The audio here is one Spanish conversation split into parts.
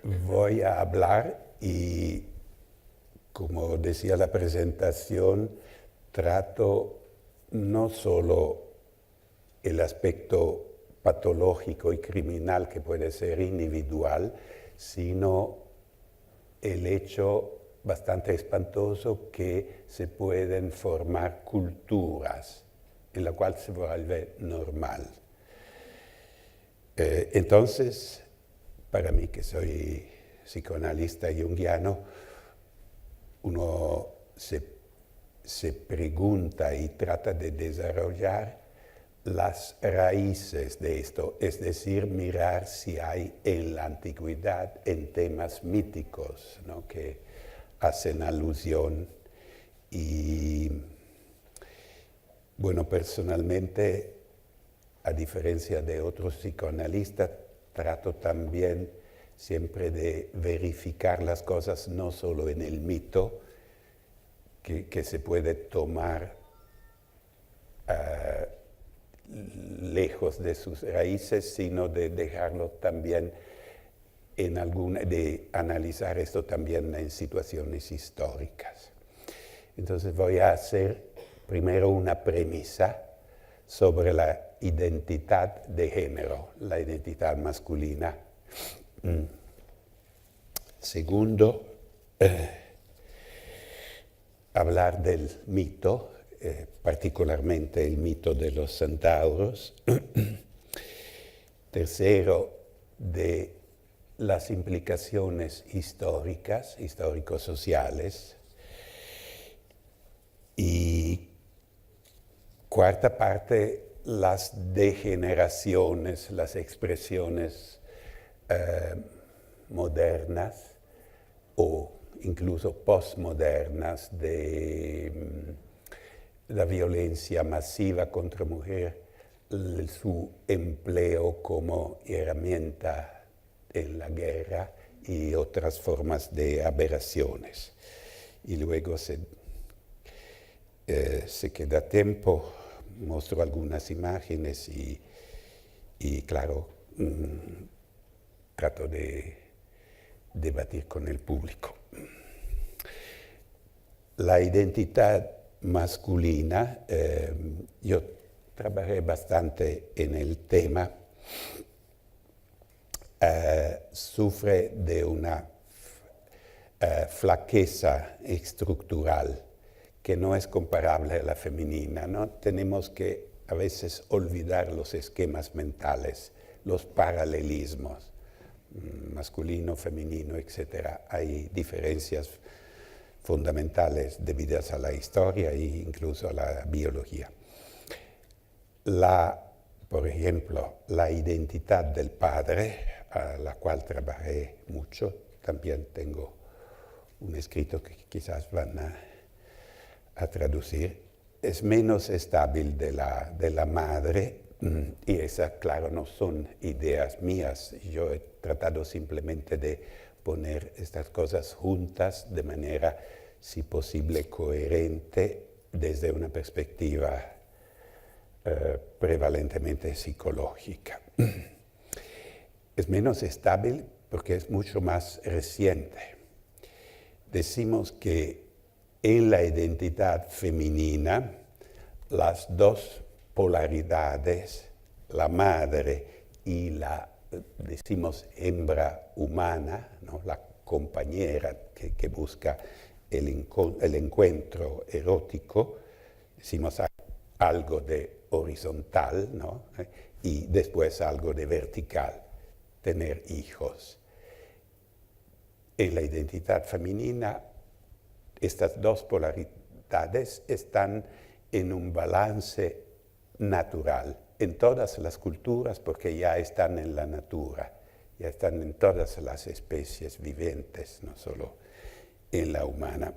voy a hablar y, como decía la presentación, trato no solo el aspecto patológico y criminal que puede ser individual, sino el hecho bastante espantoso que se pueden formar culturas en la cual se vuelve normal. Entonces, para mí que soy psicoanalista junguiano, uno se pregunta y trata de desarrollar las raíces de esto, es decir, mirar si hay en la antigüedad, en temas míticos, ¿no?, que hacen alusión. Y bueno, personalmente, a diferencia de otros psicoanalistas, trato también siempre de verificar las cosas no solo en el mito, que se puede tomar lejos de sus raíces, sino de dejarlo también de analizar esto también en situaciones históricas. Entonces voy a hacer primero una premisa sobre la identidad de género, la identidad masculina. Segundo, hablar del mito, particularmente el mito de los centauros. Tercero, de las implicaciones históricas, histórico-sociales. Y cuarta parte, las degeneraciones, las expresiones modernas o incluso postmodernas de la violencia masiva contra mujer, su empleo como herramienta en la guerra y otras formas de aberraciones. Y luego, se queda tiempo, muestro algunas imágenes y claro, trato de debatir con el público. La identidad masculina, yo trabajé bastante en el tema, sufre de una flaqueza estructural que no es comparable a la femenina, ¿no? Tenemos que a veces olvidar los esquemas mentales, los paralelismos, masculino, femenino, etc. Hay diferencias fundamentales debidas a la historia e incluso a la biología. Por ejemplo, la identidad del padre, a la cual trabajé mucho, también tengo un escrito que quizás van a traducir, es menos estable de la madre, y esas, claro, no son ideas mías. Yo he tratado simplemente de poner estas cosas juntas de manera, si posible, coherente desde una perspectiva prevalentemente psicológica. Es menos estable porque es mucho más reciente. Decimos que en la identidad femenina, las dos polaridades, la madre y la, decimos, hembra humana, ¿no?, la compañera que busca el encuentro erótico, decimos algo de horizontal, ¿no?, y después algo de vertical, tener hijos. En la identidad femenina, estas dos polaridades están en un balance natural en todas las culturas, porque ya están en la natura, ya están en todas las especies vivientes, no solo en la humana.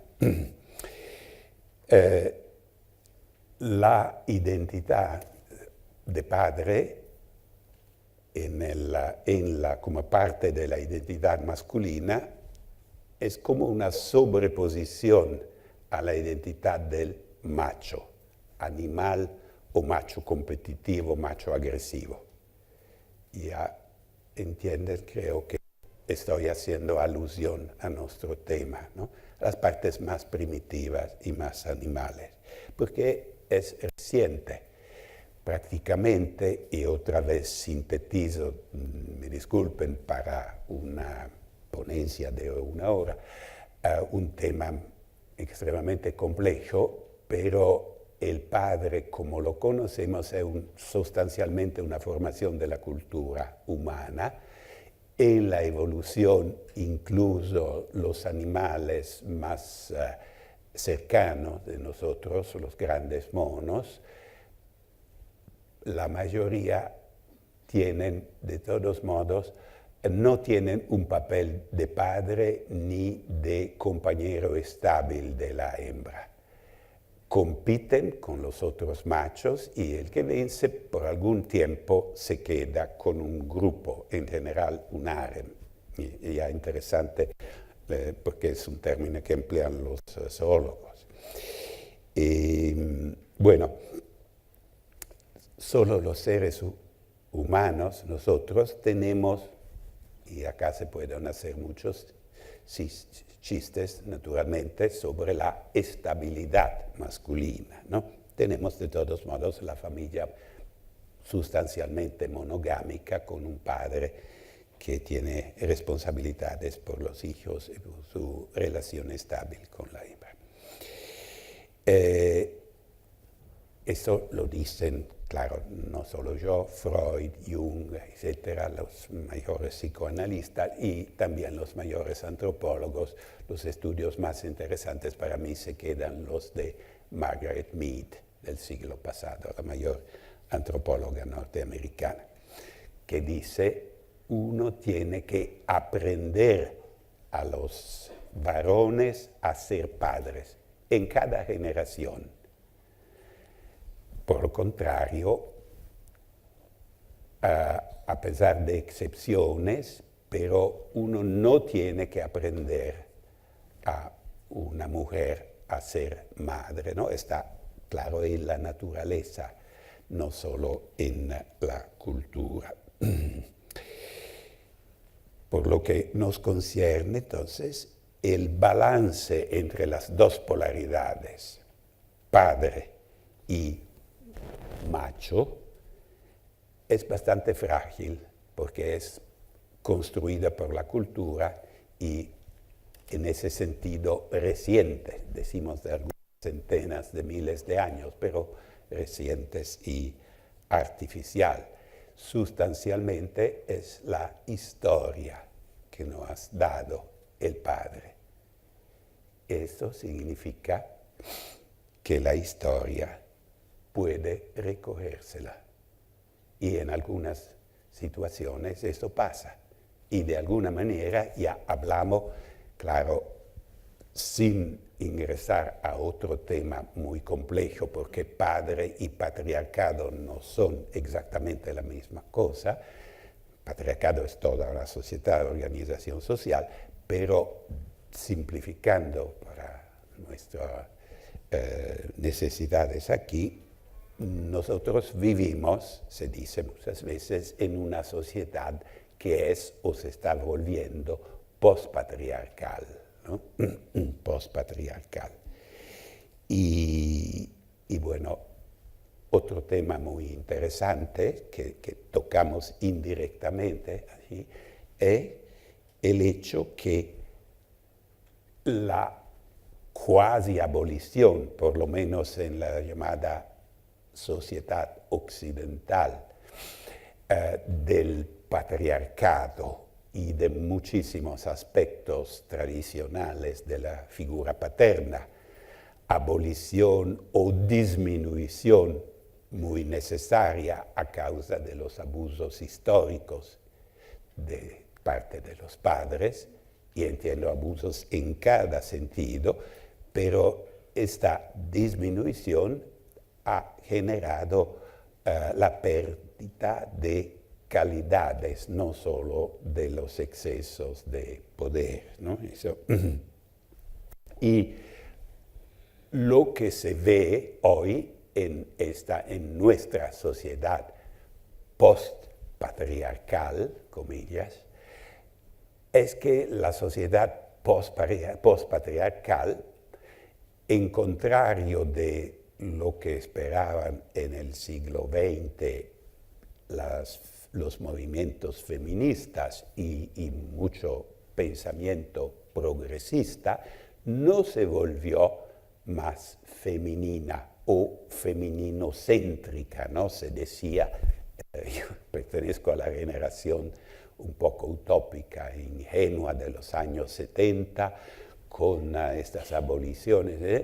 La identidad de padre como parte de la identidad masculina es como una sobreposición a la identidad del macho, animal o macho competitivo, macho agresivo. Ya entienden, creo, que estoy haciendo alusión a nuestro tema, ¿no? Las partes más primitivas y más animales, porque es reciente. Prácticamente, y otra vez sintetizo, me disculpen para una ponencia de una hora, un tema extremadamente complejo, pero el padre, como lo conocemos, es sustancialmente una formación de la cultura humana. En la evolución, incluso los animales más cercanos de nosotros, los grandes monos, la mayoría tienen, de todos modos, no tienen un papel de padre ni de compañero estable de la hembra. Compiten con los otros machos y el que vence por algún tiempo se queda con un grupo, en general un harem. Y es interesante porque es un término que emplean los zoólogos. Bueno, solo los seres humanos, nosotros tenemos, y acá se pueden hacer muchos chistes, naturalmente, sobre la estabilidad masculina, ¿no? Tenemos de todos modos la familia sustancialmente monogámica con un padre que tiene responsabilidades por los hijos y por su relación estable con la hembra. Eso lo dicen, claro, no solo yo, Freud, Jung, etcétera, los mayores psicoanalistas y también los mayores antropólogos. Los estudios más interesantes para mí se quedan los de Margaret Mead del siglo pasado, la mayor antropóloga norteamericana, que dice: uno tiene que aprender a los varones a ser padres en cada generación. Por lo contrario, a pesar de excepciones, pero uno no tiene que aprender a una mujer a ser madre, ¿no? Está claro en la naturaleza, no solo en la cultura. Por lo que nos concierne, entonces, el balance entre las dos polaridades, padre y macho, es bastante frágil porque es construida por la cultura y en ese sentido reciente, decimos de algunas centenas de miles de años, pero recientes y artificial. Sustancialmente es la historia que nos ha dado el padre. Eso significa que la historia puede recogérsela. Y en algunas situaciones eso pasa. Y de alguna manera ya hablamos, claro, sin ingresar a otro tema muy complejo, porque padre y patriarcado no son exactamente la misma cosa. Patriarcado es toda la sociedad, organización social, pero simplificando para nuestras necesidades aquí, nosotros vivimos, se dice muchas veces, en una sociedad que es o se está volviendo postpatriarcal, ¿no? Postpatriarcal. Y bueno, otro tema muy interesante que tocamos indirectamente allí es el hecho que la cuasi abolición, por lo menos en la llamada sociedad occidental, del patriarcado y de muchísimos aspectos tradicionales de la figura paterna, abolición o disminución muy necesaria a causa de los abusos históricos de parte de los padres, y entiendo abusos en cada sentido, pero esta disminución ha generado la pérdida de calidades, no solo de los excesos de poder, ¿no? Eso. Y lo que se ve hoy en nuestra sociedad post-patriarcal, comillas, es que la sociedad postpatriarcal, en contrario de lo que esperaban en el siglo XX los movimientos feministas y mucho pensamiento progresista, no se volvió más femenina o femininocéntrica, ¿no? Se decía, yo pertenezco a la generación un poco utópica, ingenua de los años 70, con estas aboliciones,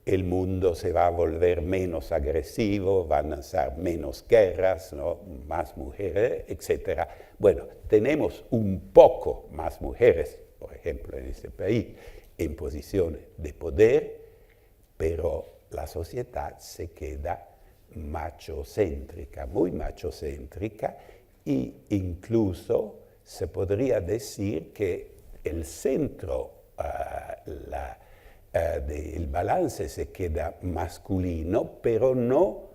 el mundo se va a volver menos agresivo, van a ser menos guerras, ¿no? Más mujeres, etc. Bueno, tenemos un poco más mujeres, por ejemplo, en este país, en posiciones de poder, pero la sociedad se queda machocéntrica, muy machocéntrica, e incluso se podría decir que el centro, del balance se queda masculino, pero no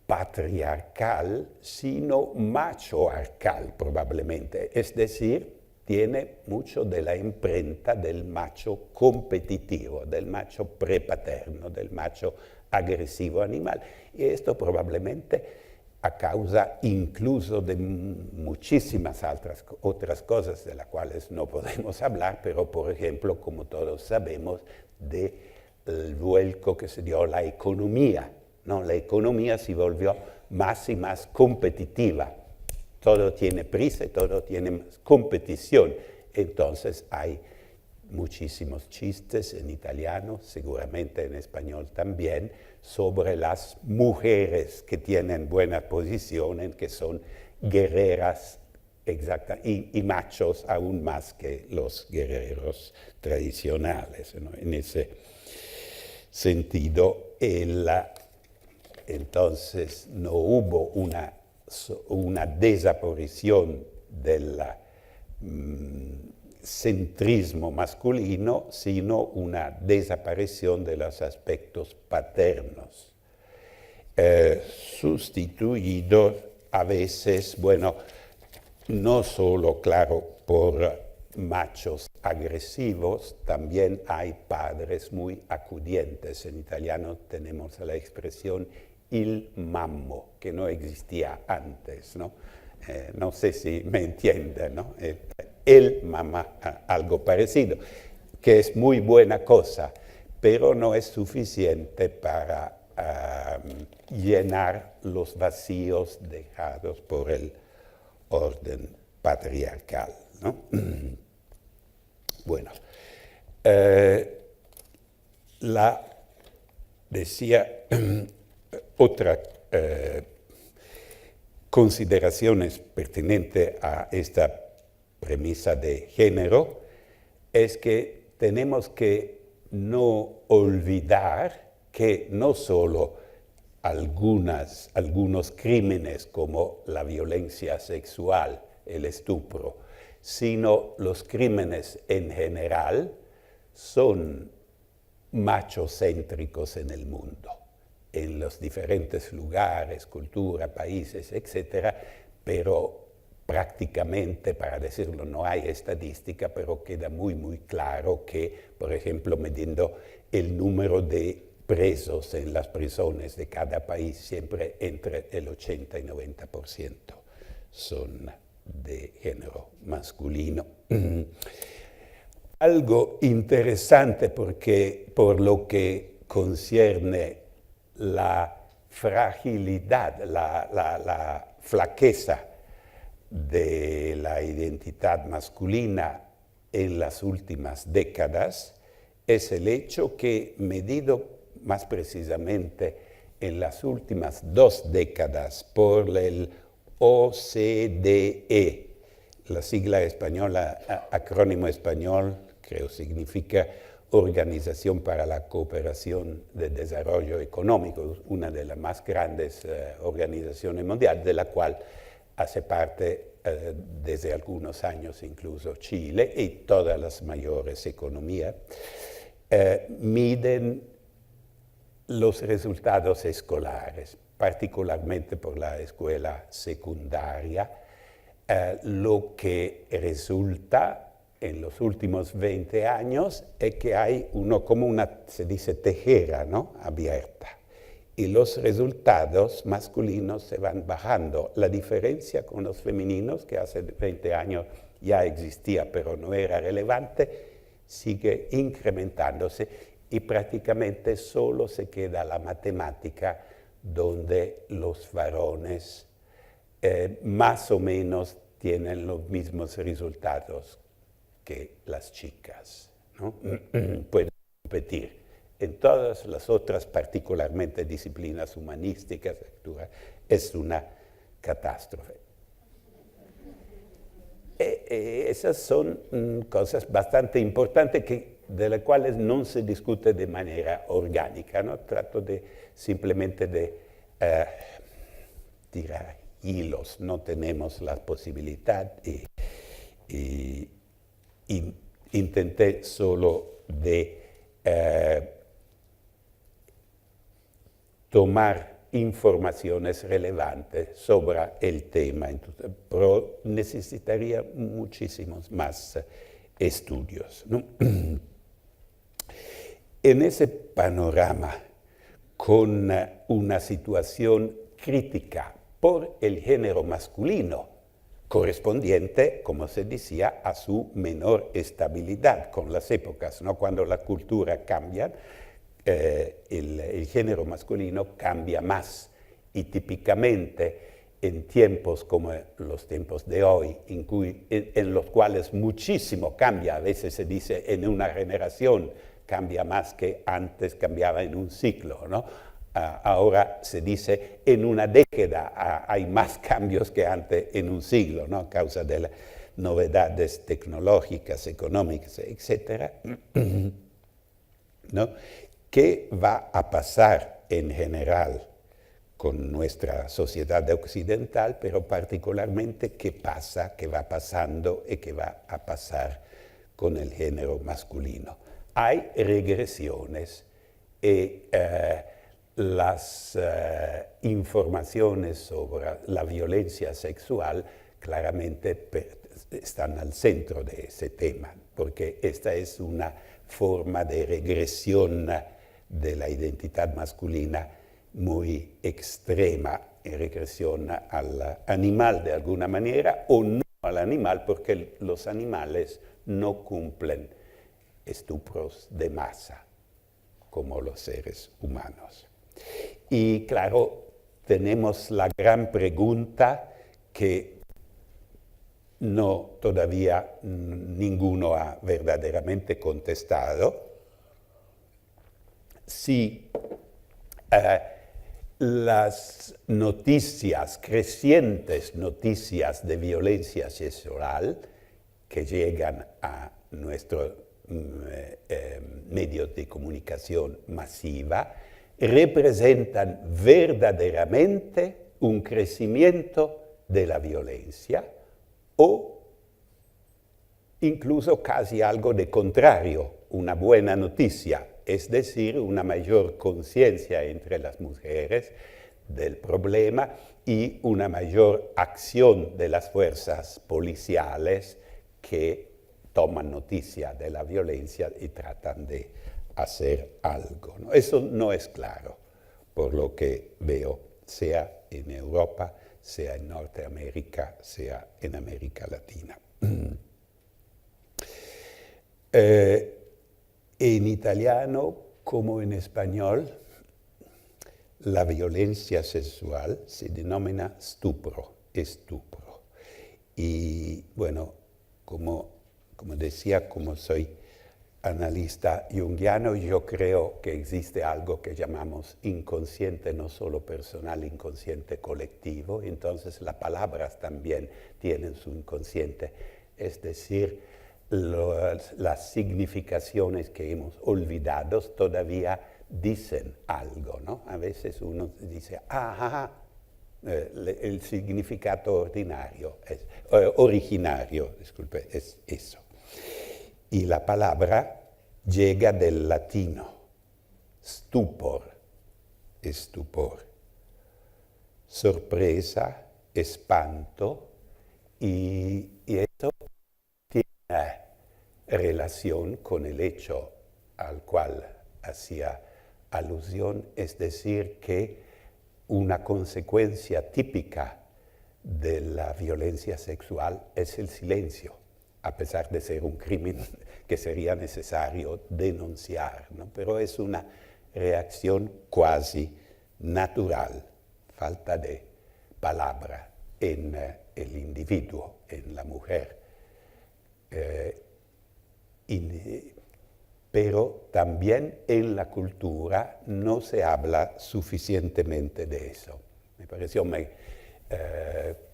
patriarcal, sino machoarcal probablemente. Es decir, tiene mucho de la imprenta del macho competitivo, del macho prepaterno, del macho agresivo animal. Y esto probablemente a causa incluso de muchísimas otras cosas de las cuales no podemos hablar, pero por ejemplo, como todos sabemos, del vuelco que se dio a la economía, ¿no? La economía se volvió más y más competitiva. Todo tiene prisa y todo tiene más competición. Entonces hay muchísimos chistes en italiano, seguramente en español también, sobre las mujeres que tienen buena posición, que son guerreras y machos aún más que los guerreros tradicionales, ¿no? En ese sentido, entonces no hubo una desaparición del centrismo masculino, sino una desaparición de los aspectos paternos, sustituidos a veces, bueno, no solo, claro, por machos agresivos, también hay padres muy acudientes. En italiano tenemos la expresión il mammo, que no existía antes, ¿no? No sé si me entienden, ¿no? El mamá, algo parecido, que es muy buena cosa, pero no es suficiente para llenar los vacíos dejados por el orden patriarcal, ¿no? Bueno, decía otra consideraciones pertinente a esta premisa de género es que tenemos que no olvidar que no solo algunos crímenes como la violencia sexual, el estupro, sino los crímenes en general son machocéntricos en el mundo, en los diferentes lugares, cultura, países, etc., pero prácticamente, para decirlo, no hay estadística, pero queda muy, muy claro que, por ejemplo, midiendo el número de presos en las prisiones de cada país, siempre entre el 80 y 90% son de género masculino. Algo interesante porque por lo que concierne la fragilidad, la flaqueza de la identidad masculina en las últimas décadas, es el hecho que, medido más precisamente en las últimas 2 décadas por el OCDE, la sigla española, acrónimo español, creo significa Organización para la Cooperación de Desarrollo Económico, una de las más grandes organizaciones mundiales, de la cual hace parte desde algunos años incluso Chile y todas las mayores economías, miden los resultados escolares, particularmente por la escuela secundaria, lo que resulta en los últimos 20 años es que hay como una, se dice, tejera, ¿no?, abierta. Y los resultados masculinos se van bajando. La diferencia con los femeninos, que hace 20 años ya existía, pero no era relevante, sigue incrementándose y prácticamente solo se queda la matemática, donde los varones más o menos tienen los mismos resultados que las chicas, ¿no? Pueden competir. En todas las otras, particularmente disciplinas humanísticas, es una catástrofe. Esas son cosas bastante importantes de las cuales no se discute de manera orgánica, ¿no? Trato simplemente de tirar hilos, no tenemos la posibilidad y intenté solo de tomar informaciones relevantes sobre el tema, pero necesitaría muchísimos más estudios, ¿no? En ese panorama, con una situación crítica por el género masculino, correspondiente, como se decía, a su menor estabilidad con las épocas, ¿no? Cuando la cultura cambia, el género masculino cambia más, y típicamente en tiempos como los tiempos de hoy, en los cuales muchísimo cambia, a veces se dice en una generación cambia más que antes cambiaba en un ciclo, ¿no? Ahora se dice en una década hay más cambios que antes en un siglo, ¿no?, a causa de las novedades tecnológicas, económicas, etc. ¿No? ¿Qué va a pasar en general con nuestra sociedad occidental, pero particularmente qué va pasando y qué va a pasar con el género masculino? Hay regresiones y las informaciones sobre la violencia sexual claramente están al centro de ese tema, porque esta es una forma de regresión de la identidad masculina muy extrema, en regresión al animal de alguna manera, o no al animal, porque los animales no cumplen estupros de masa como los seres humanos. Y claro, tenemos la gran pregunta que todavía ninguno ha verdaderamente contestado: si las noticias, crecientes noticias de violencia sexual que llegan a nuestros medios de comunicación masiva representan verdaderamente un crecimiento de la violencia o incluso casi algo de contrario, una buena noticia, es decir, una mayor conciencia entre las mujeres del problema y una mayor acción de las fuerzas policiales que toman noticia de la violencia y tratan de hacer algo, ¿no? Eso no es claro, por lo que veo, sea en Europa, sea en Norteamérica, sea en América Latina. En italiano, como en español, la violencia sexual se denomina stupro, estupro. Y bueno, como decía, como soy analista junguiano, yo creo que existe algo que llamamos inconsciente, no solo personal, inconsciente colectivo. Entonces las palabras también tienen su inconsciente, es decir, las significaciones que hemos olvidado todavía dicen algo, ¿no? A veces uno dice, el significado originario, disculpe, es eso. Y la palabra llega del latino, stupor, estupor, sorpresa, espanto, y eso tiene relación con el hecho al cual hacía alusión, es decir, que una consecuencia típica de la violencia sexual es el silencio, a pesar de ser un crimen que sería necesario denunciar, ¿no? Pero es una reacción cuasi natural, falta de palabra en el individuo, en la mujer. Pero también en la cultura no se habla suficientemente de eso. Me pareció,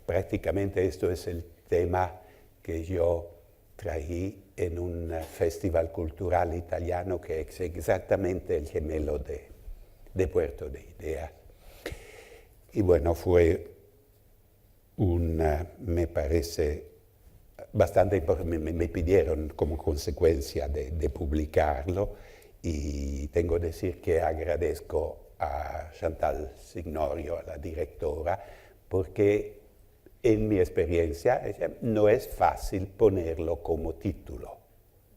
prácticamente esto es el tema que yo traí en un festival cultural italiano que es exactamente el gemelo de Puerto de Ideas. Y bueno, fue me parece, bastante importante, me pidieron como consecuencia de publicarlo, y tengo que decir que agradezco a Chantal Signorio, a la directora, porque en mi experiencia no es fácil ponerlo como título,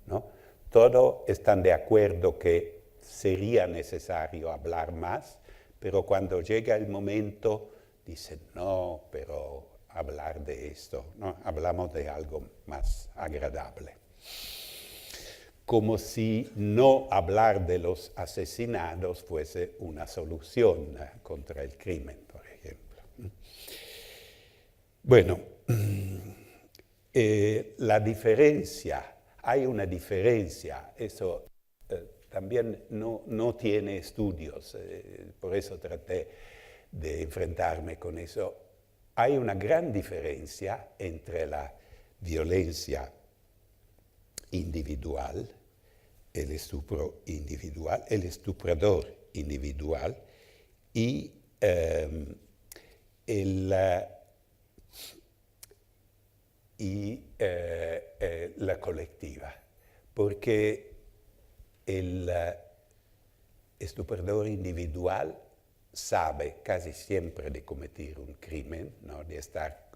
¿no? Todos están de acuerdo que sería necesario hablar más, pero cuando llega el momento dicen, no, pero hablar de esto, ¿no? Hablamos de algo más agradable. Como si no hablar de los asesinados fuese una solución contra el crimen, por ejemplo. Bueno, la diferencia, hay una diferencia, eso también no tiene estudios, por eso traté de enfrentarme con eso. Hay una gran diferencia entre la violencia individual, el estupro individual, el estuprador individual y la colectiva, porque el estuprador individual sabe casi siempre de cometer un crimen, ¿no? De estar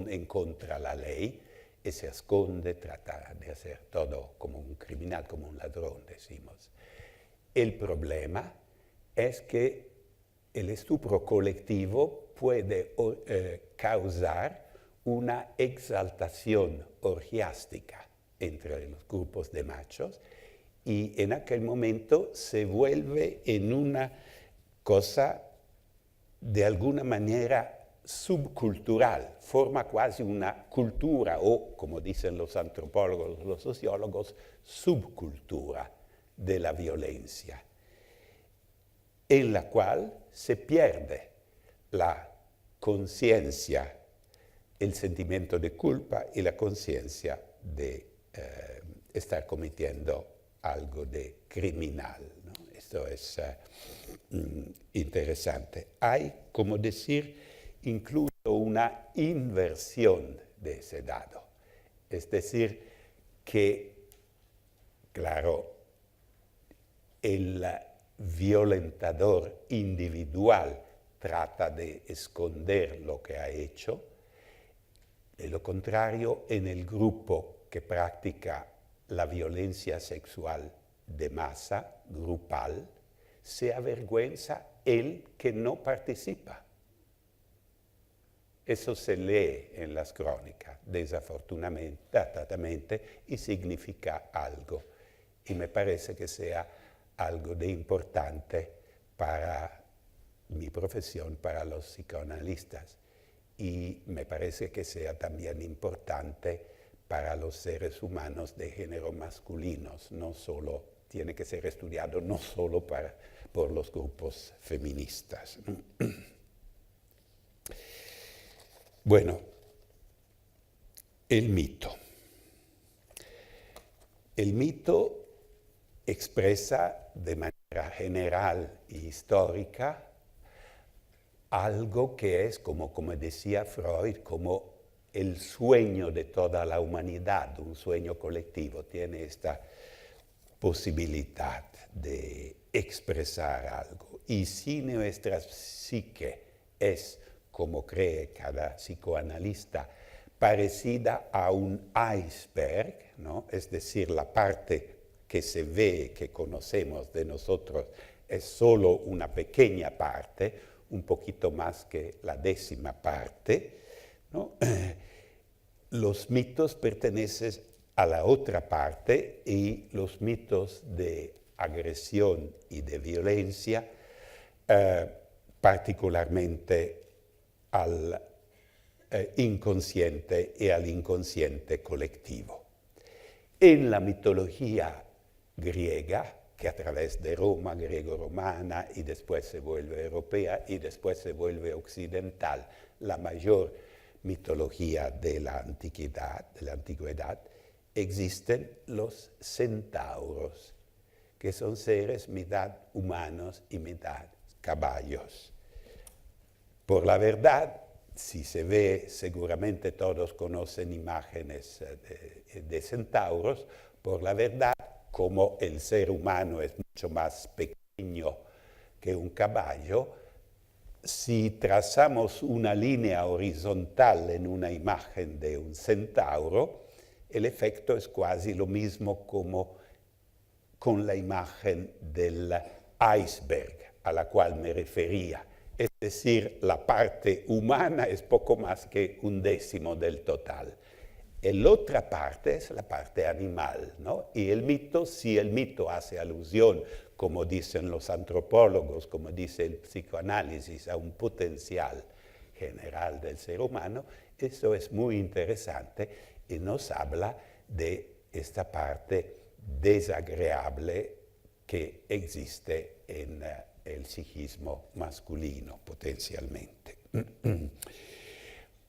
en contra de la ley, y se esconde, trata de hacer todo como un criminal, como un ladrón, decimos. El problema es que el estupro colectivo puede causar una exaltación orgiástica entre los grupos de machos, y en aquel momento se vuelve en una cosa de alguna manera subcultural, forma quasi una cultura o, como dicen los antropólogos, los sociólogos, subcultura de la violencia, en la cual se pierde la conciencia, el sentimiento de culpa y la conciencia de estar cometiendo algo de criminal, ¿no? Esto es interesante. Hay, como decir, incluso una inversión de ese dado. Es decir, que, claro, el violentador individual trata de esconder lo que ha hecho. De lo contrario, en el grupo que practica la violencia sexual de masa, grupal, se avergüenza el que no participa. Eso se lee en las crónicas, desafortunadamente, y significa algo. Y me parece que sea algo de importante para mi profesión, para los psicoanalistas. Y me parece que sea también importante para los seres humanos de género masculinos, no solo, tiene que ser estudiado no solo por los grupos feministas. Bueno, el mito. El mito expresa de manera general y histórica algo que es, como decía Freud, como el sueño de toda la humanidad, un sueño colectivo. Tiene esta posibilidad de expresar algo. Y si nuestra psique es, como cree cada psicoanalista, parecida a un iceberg, ¿no? Es decir, la parte que se ve, que conocemos de nosotros, es solo una pequeña parte, un poquito más que la décima parte, ¿no? Los mitos pertenecen a la otra parte y los mitos de agresión y de violencia, particularmente al inconsciente y al inconsciente colectivo. En la mitología griega, que a través de Roma, griego-romana, y después se vuelve europea y después se vuelve occidental, la mayor mitología de la antigüedad, existen los centauros, que son seres mitad humanos y mitad caballos. Por la verdad, si se ve, seguramente todos conocen imágenes de centauros, por la verdad, como el ser humano es mucho más pequeño que un caballo, si trazamos una línea horizontal en una imagen de un centauro, el efecto es casi lo mismo como con la imagen del iceberg a la cual me refería. Es decir, la parte humana es poco más que un décimo del total. La otra parte es la parte animal, ¿no? Y el mito, si el mito hace alusión, como dicen los antropólogos, como dice el psicoanálisis, a un potencial general del ser humano, eso es muy interesante y nos habla de esta parte desagradable que existe en el psiquismo masculino potencialmente.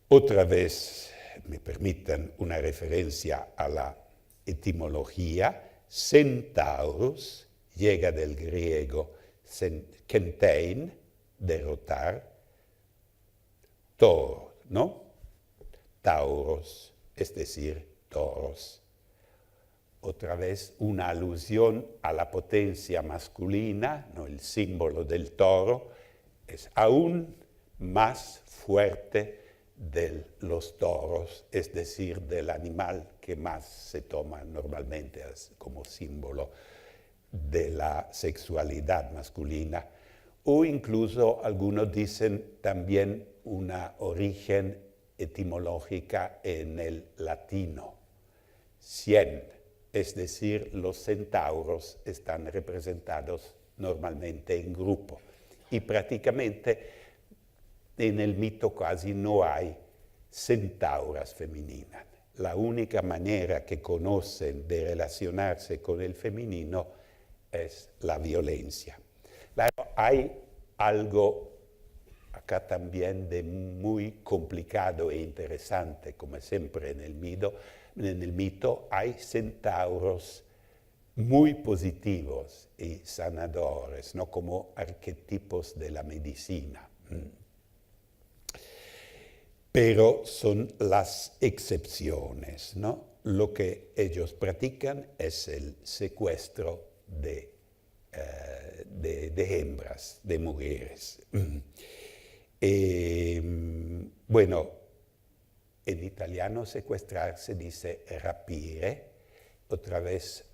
Otra vez, me permitan una referencia a la etimología, centaurus llega del griego kentein, derrotar, toro, ¿no? Tauros, es decir, toros. Otra vez una alusión a la potencia masculina, ¿no? El símbolo del toro es aún más fuerte de los toros, es decir, del animal que más se toma normalmente como símbolo de la sexualidad masculina, o incluso algunos dicen también una origen etimológica en el latino, 100, es decir, los centauros están representados normalmente en grupo y prácticamente en el mito casi no hay centauras femeninas. La única manera que conocen de relacionarse con el femenino es la violencia. Claro, hay algo acá también de muy complicado e interesante, como siempre en el mito hay centauros muy positivos y sanadores, ¿no? Como arquetipos de la medicina. Pero son las excepciones, ¿no? Lo que ellos practican es el secuestro de hembras, de mujeres. Bueno, en italiano secuestrar se dice rapire, otra vez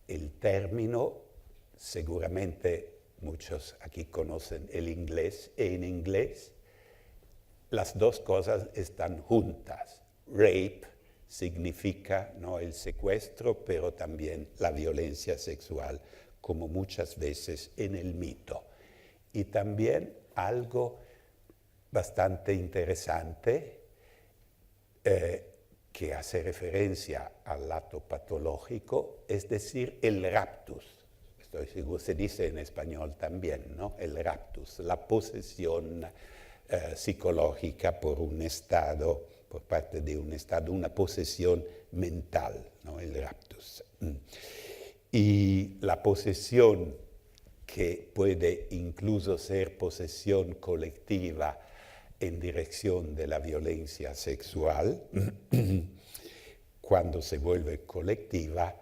el término, seguramente muchos aquí conocen el inglés, y en inglés las dos cosas están juntas. Rape significa, ¿no?, el secuestro, pero también la violencia sexual, como muchas veces en el mito. Y también algo bastante interesante que hace referencia al acto patológico, es decir, el raptus. Estoy seguro, se dice en español también, ¿no? El raptus, la posesión psicológica por un estado, por parte de un estado, una posesión mental, ¿no? El raptus. Y la posesión, que puede incluso ser posesión colectiva en dirección de la violencia sexual, cuando se vuelve colectiva,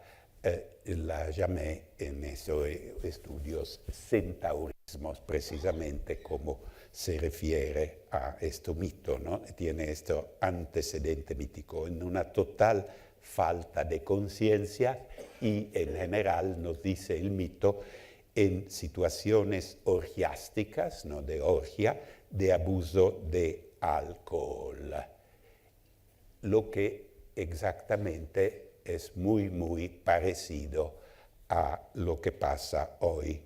la llamé en esos estudios centaurismos, precisamente como se refiere a este mito, ¿no? Tiene este antecedente mítico, en una total falta de conciencia y en general, nos dice el mito, en situaciones orgiásticas, ¿no? De orgia, de abuso de alcohol. Lo que exactamente es muy, muy parecido a lo que pasa hoy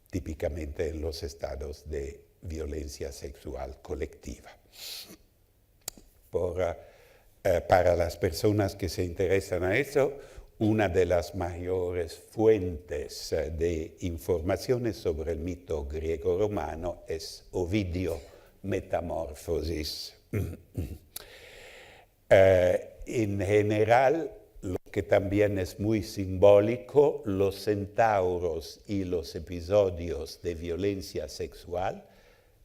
típicamente en los de violencia sexual colectiva. Para las personas que se interesan a eso, una de las mayores fuentes de informaciones sobre el mito griego-romano es Ovidio Metamorfosis. En general, lo que también es muy simbólico, los centauros y los episodios de violencia sexual,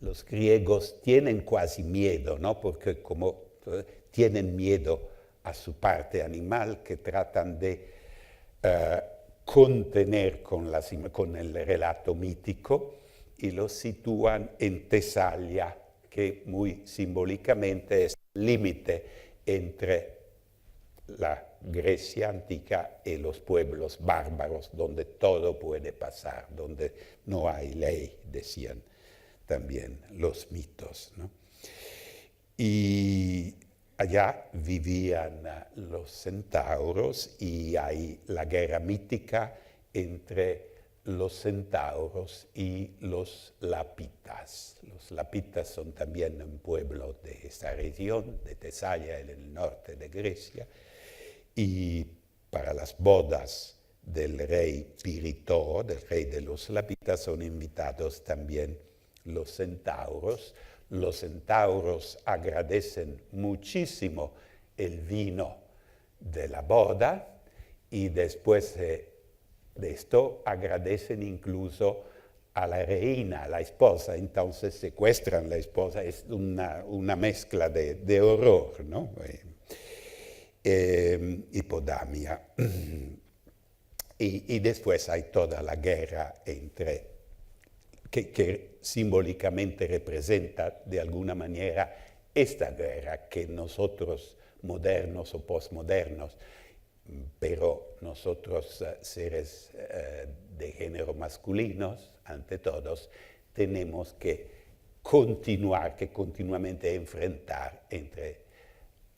los griegos tienen casi miedo, ¿no? Porque como tienen miedo a su parte animal, que tratan de contener con el relato mítico, y los sitúan en Tesalia, que muy simbólicamente es el límite entre la Grecia antica y los pueblos bárbaros, donde todo puede pasar, donde no hay ley, decían también los mitos, ¿no? Y allá vivían los centauros y hay la guerra mítica entre los centauros y los lapitas. Los lapitas son también un pueblo de esta región, de Tesalia, en el norte de Grecia, y para las bodas del rey Pirito, del rey de los lapitas, son invitados también los centauros. Los centauros agradecen muchísimo el vino de la boda y después de esto agradecen incluso a la reina, a la esposa, entonces secuestran a la esposa, es una mezcla de horror, ¿no? Hipodamia. Y después hay toda la guerra que simbólicamente representa de alguna manera esta guerra que nosotros modernos o postmodernos, pero nosotros seres de género masculinos, ante todos, tenemos que continuamente enfrentar entre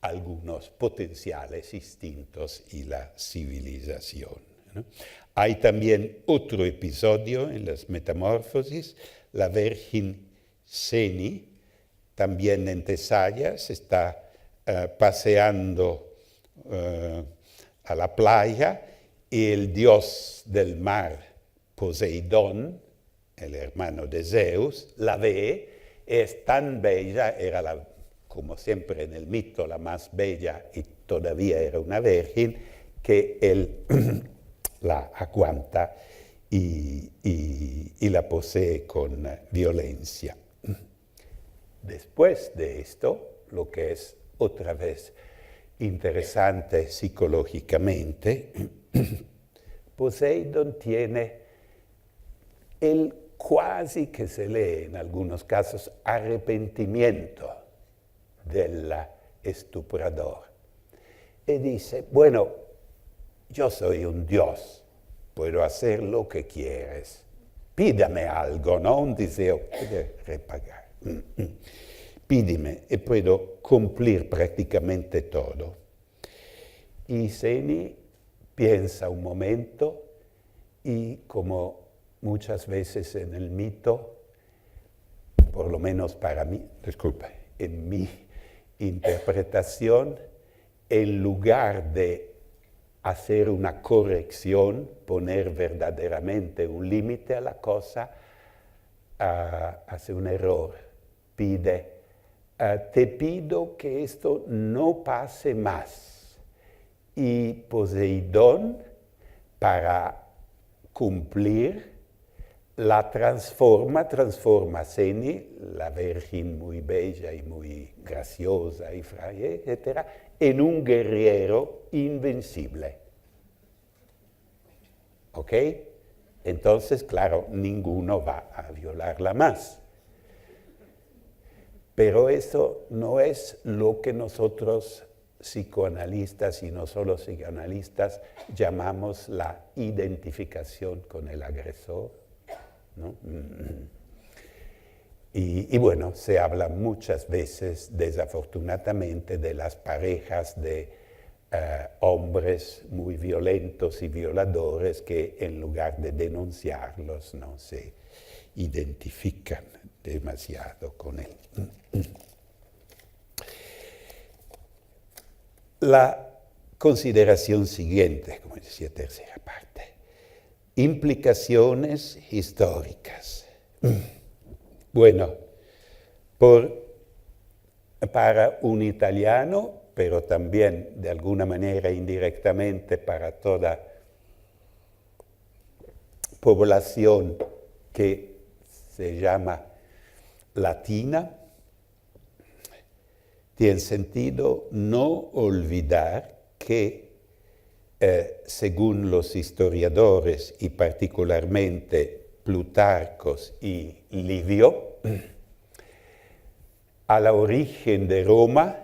algunos potenciales instintos y la civilización, ¿no? Hay también otro episodio en las Metamorfosis, la Virgen Seni, también en Tesalia, se está paseando a la playa y el dios del mar, Poseidón, el hermano de Zeus, la ve, es tan bella, era como siempre en el mito, la más bella y todavía era una virgen, que él la aguanta y la posee con violencia. Después de esto, lo que es otra vez interesante psicológicamente, Poseidón tiene el quasi que se lee en algunos casos arrepentimiento del estuprador. Y dice, bueno, yo soy un dios, puedo hacer lo que quieres. Pídame algo, ¿no? Un deseo de repagar. Pídeme y puedo cumplir prácticamente todo. Y Seni piensa un momento y como muchas veces en el mito, por lo menos para mí, disculpe, en mi interpretación, en lugar de hacer una corrección, poner verdaderamente un límite a la cosa, hace un error. Pide, te pido que esto no pase más. Y Poseidón, para cumplir, la transforma a Seni, la virgen muy bella y muy graciosa y frágil, etc., en un guerrero invencible. ¿Ok? Entonces, claro, ninguno va a violarla más. Pero eso no es lo que nosotros psicoanalistas y no solo psicoanalistas llamamos la identificación con el agresor, ¿no? Y bueno, se habla muchas veces, desafortunadamente, de las parejas de hombres muy violentos y violadores que en lugar de denunciarlos no se identifican demasiado con él. La consideración siguiente, como decía, tercera parte, implicaciones históricas. Bueno, para un italiano, pero también de alguna manera indirectamente para toda población que se llama latina, tiene sentido no olvidar que, según los historiadores y particularmente Plutarco y Livio, a la origen de Roma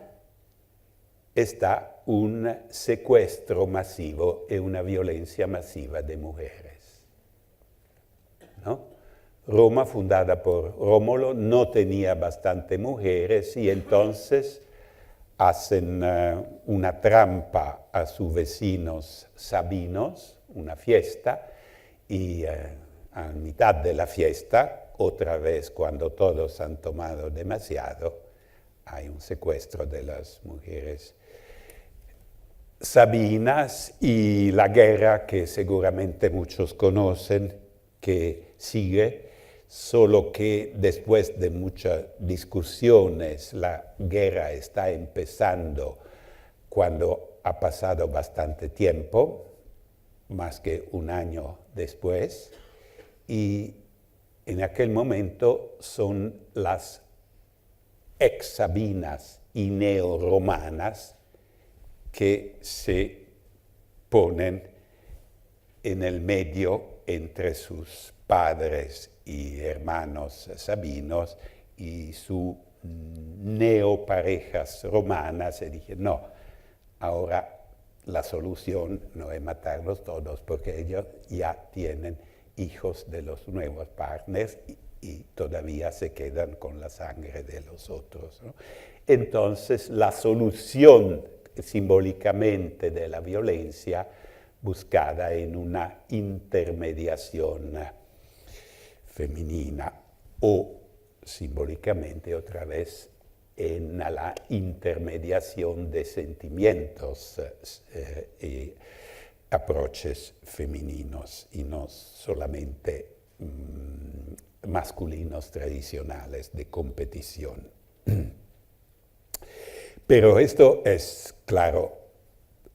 está un secuestro masivo y una violencia masiva de mujeres, ¿no? Roma, fundada por Rómulo, no tenía bastante mujeres y entonces hacen una trampa a sus vecinos sabinos, una fiesta, y a mitad de la fiesta, otra vez cuando todos han tomado demasiado, hay un secuestro de las mujeres sabinas y la guerra que seguramente muchos conocen, que sigue, solo que después de muchas discusiones la guerra está empezando cuando ha pasado bastante tiempo, más que un año después, y en aquel momento son las ex-sabinas y neoromanas que se ponen en el medio entre sus padres y hermanos sabinos y sus neoparejas romanas, y dije, no, ahora la solución no es matarlos todos porque ellos ya tienen hijos de los nuevos partners y todavía se quedan con la sangre de los otros, ¿no? Entonces, la solución simbólicamente de la violencia buscada en una intermediación femenina o simbólicamente otra vez en la intermediación de sentimientos y approaches femeninos y no solamente masculinos tradicionales de competición. Pero esto es, claro,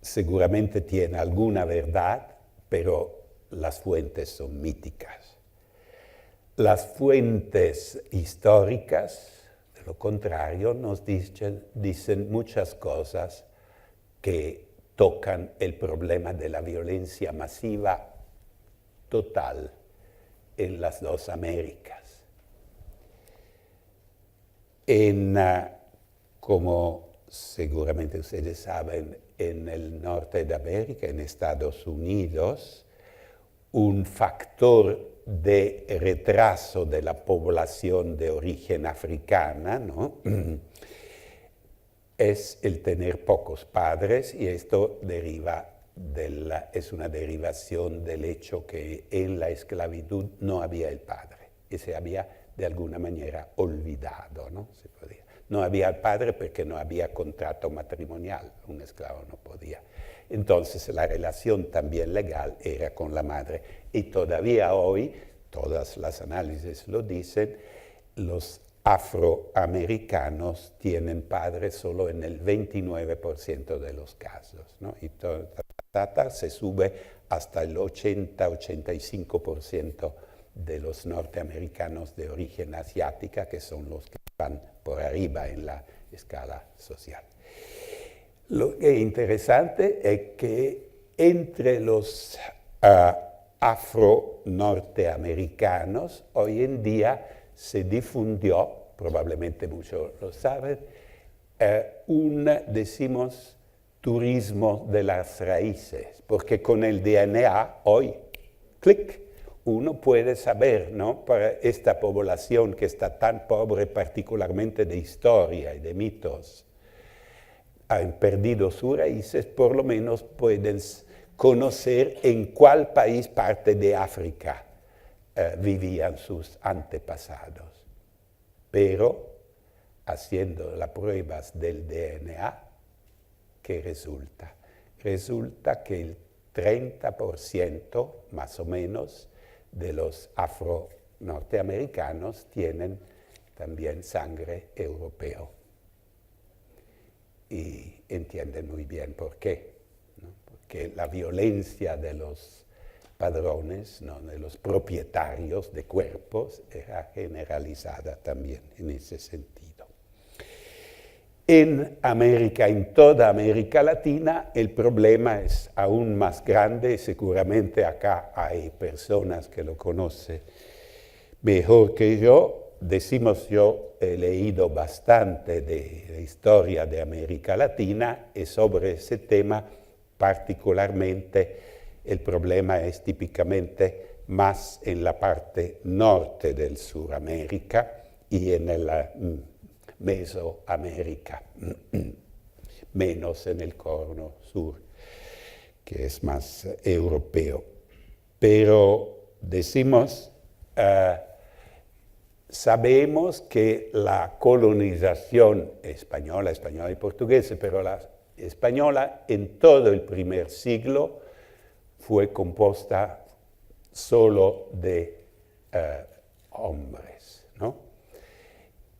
seguramente tiene alguna verdad, pero las fuentes son míticas. Las fuentes históricas, de lo contrario, nos dicen muchas cosas que tocan el problema de la violencia masiva total en las dos Américas. Como seguramente ustedes saben, en el norte de América, en Estados Unidos, un factor de retraso de la población de origen africana, ¿no? Es el tener pocos padres y esto es una derivación del hecho que en la esclavitud no había el padre y se había de alguna manera olvidado, ¿no? Se podía. No había el padre porque no había contrato matrimonial, un esclavo no podía. Entonces la relación también legal era con la madre y todavía hoy, todas las análisis lo dicen, los afroamericanos tienen padres solo en el 29% de los casos, ¿no? Y se sube hasta el 80-85% de los norteamericanos de origen asiática, que son los que van por arriba en la escala social. Lo que es interesante es que entre los afro-norteamericanos hoy en día se difundió probablemente muchos lo saben, decimos, turismo de las raíces, porque con el DNA hoy, clic, uno puede saber, ¿no? Para esta población que está tan pobre, particularmente de historia y de mitos, han perdido sus raíces, por lo menos pueden conocer en cuál país, parte de África, vivían sus antepasados. Pero, haciendo las pruebas del DNA, ¿qué resulta? Resulta que el 30% más o menos de los afro-norteamericanos tienen también sangre europeo. Y entienden muy bien por qué, ¿no? Porque la violencia de los padrones, ¿no? De los propietarios de cuerpos, era generalizada también en ese sentido. En América, en toda América Latina, el problema es aún más grande. Seguramente acá hay personas que lo conocen mejor que yo. Decimos, yo he leído bastante de la historia de América Latina y sobre ese tema particularmente el problema es típicamente más en la parte norte del Suramérica y en la Mesoamérica, menos en el cono sur, que es más europeo. Pero decimos, sabemos que la colonización española y portuguesa, pero la española en todo el primer siglo fue compuesta solo de hombres, ¿no?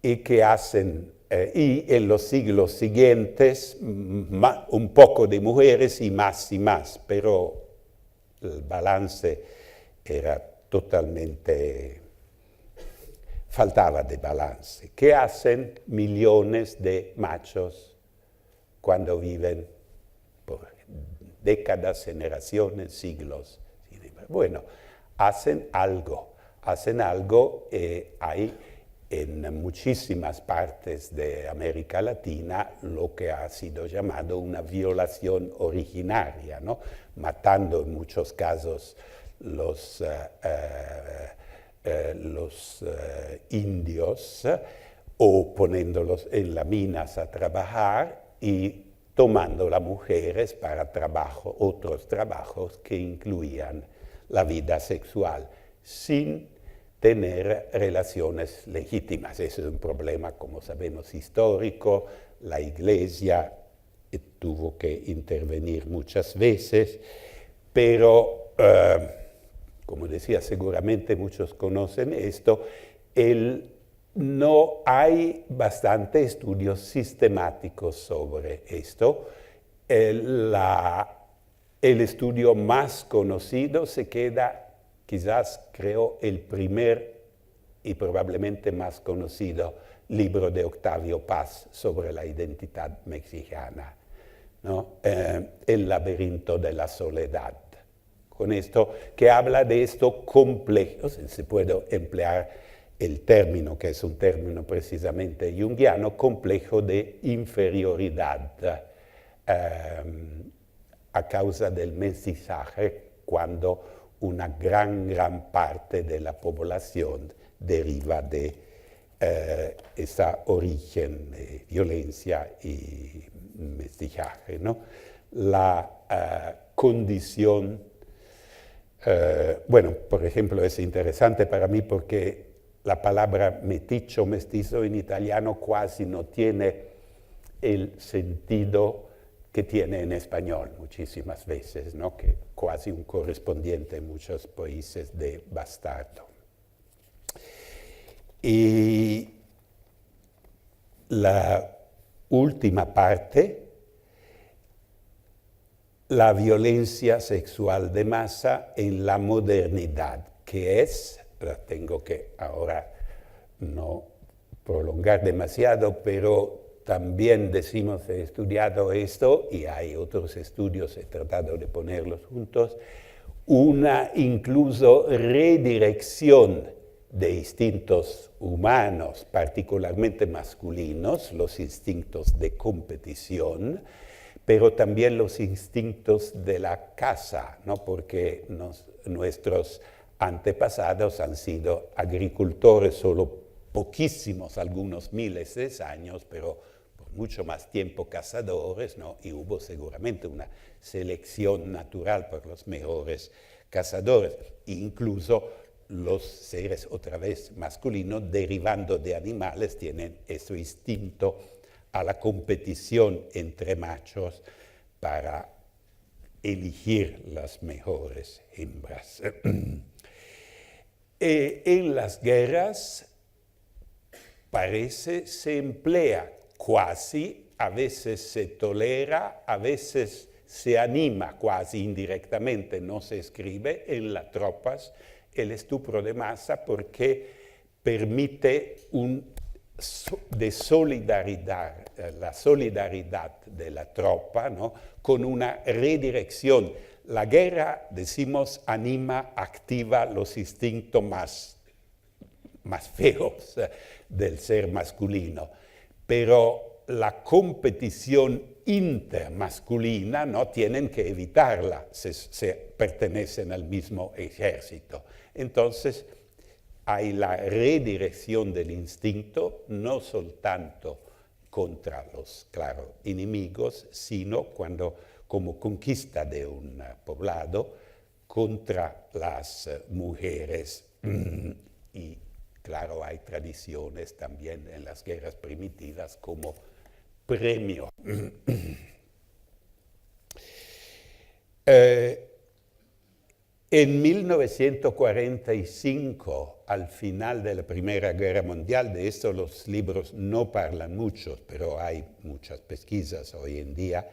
Y que hacen, y en los siglos siguientes, un poco de mujeres y más, pero el balance era totalmente, faltaba de balance. ¿Qué hacen millones de machos cuando viven por décadas, generaciones, siglos? Bueno, hacen algo, hay en muchísimas partes de América Latina lo que ha sido llamado una violación originaria, ¿no? Matando en muchos casos los indios o poniéndolos en las minas a trabajar y tomando las mujeres para otros trabajos que incluían la vida sexual, sin tener relaciones legítimas. Ese es un problema, como sabemos, histórico. La Iglesia tuvo que intervenir muchas veces, pero, como decía, seguramente muchos conocen esto, no hay bastante estudios sistemáticos sobre esto. El estudio más conocido se queda, quizás creo, el primer y probablemente más conocido libro de Octavio Paz sobre la identidad mexicana, ¿no? El laberinto de la soledad. Con esto, que habla de esto complejo, se puede emplear el término, que es un término precisamente junguiano, complejo de inferioridad a causa del mestizaje, cuando una gran parte de la población deriva de ese origen de violencia y mestizaje, ¿no? La condición, bueno, por ejemplo, es interesante para mí porque la palabra meticho, mestizo en italiano casi no tiene el sentido que tiene en español muchísimas veces, ¿no? Que casi un correspondiente en muchos países de bastardo. Y la última parte, la violencia sexual de masa en la modernidad, que es, la tengo que ahora no prolongar demasiado, pero también decimos, he estudiado esto y hay otros estudios, he tratado de ponerlos juntos, una incluso redirección de instintos humanos, particularmente masculinos, los instintos de competición, pero también los instintos de la caza, ¿no? Porque nuestros antepasados han sido agricultores solo poquísimos, algunos miles de años, pero por mucho más tiempo cazadores, ¿no? Y hubo seguramente una selección natural por los mejores cazadores, incluso los seres otra vez masculinos derivando de animales tienen ese instinto a la competición entre machos para elegir las mejores hembras. En las guerras parece se emplea quasi, a veces se tolera, a veces se anima quasi indirectamente, no se escribe en las tropas el estupro de masa porque permite de solidaridad, la solidaridad de la tropa, ¿no? Con una redirección. La guerra, decimos, anima, activa los instintos más feos del ser masculino, pero la competición intermasculina no tienen que evitarla, se pertenecen al mismo ejército. Entonces, hay la redirección del instinto, no soltanto contra los, claro, enemigos, sino como conquista de un poblado, contra las mujeres. Y, claro, hay tradiciones también en las guerras primitivas como premio. En 1945, al final de la Primera Guerra Mundial, de esto los libros no hablan mucho, pero hay muchas pesquisas hoy en día,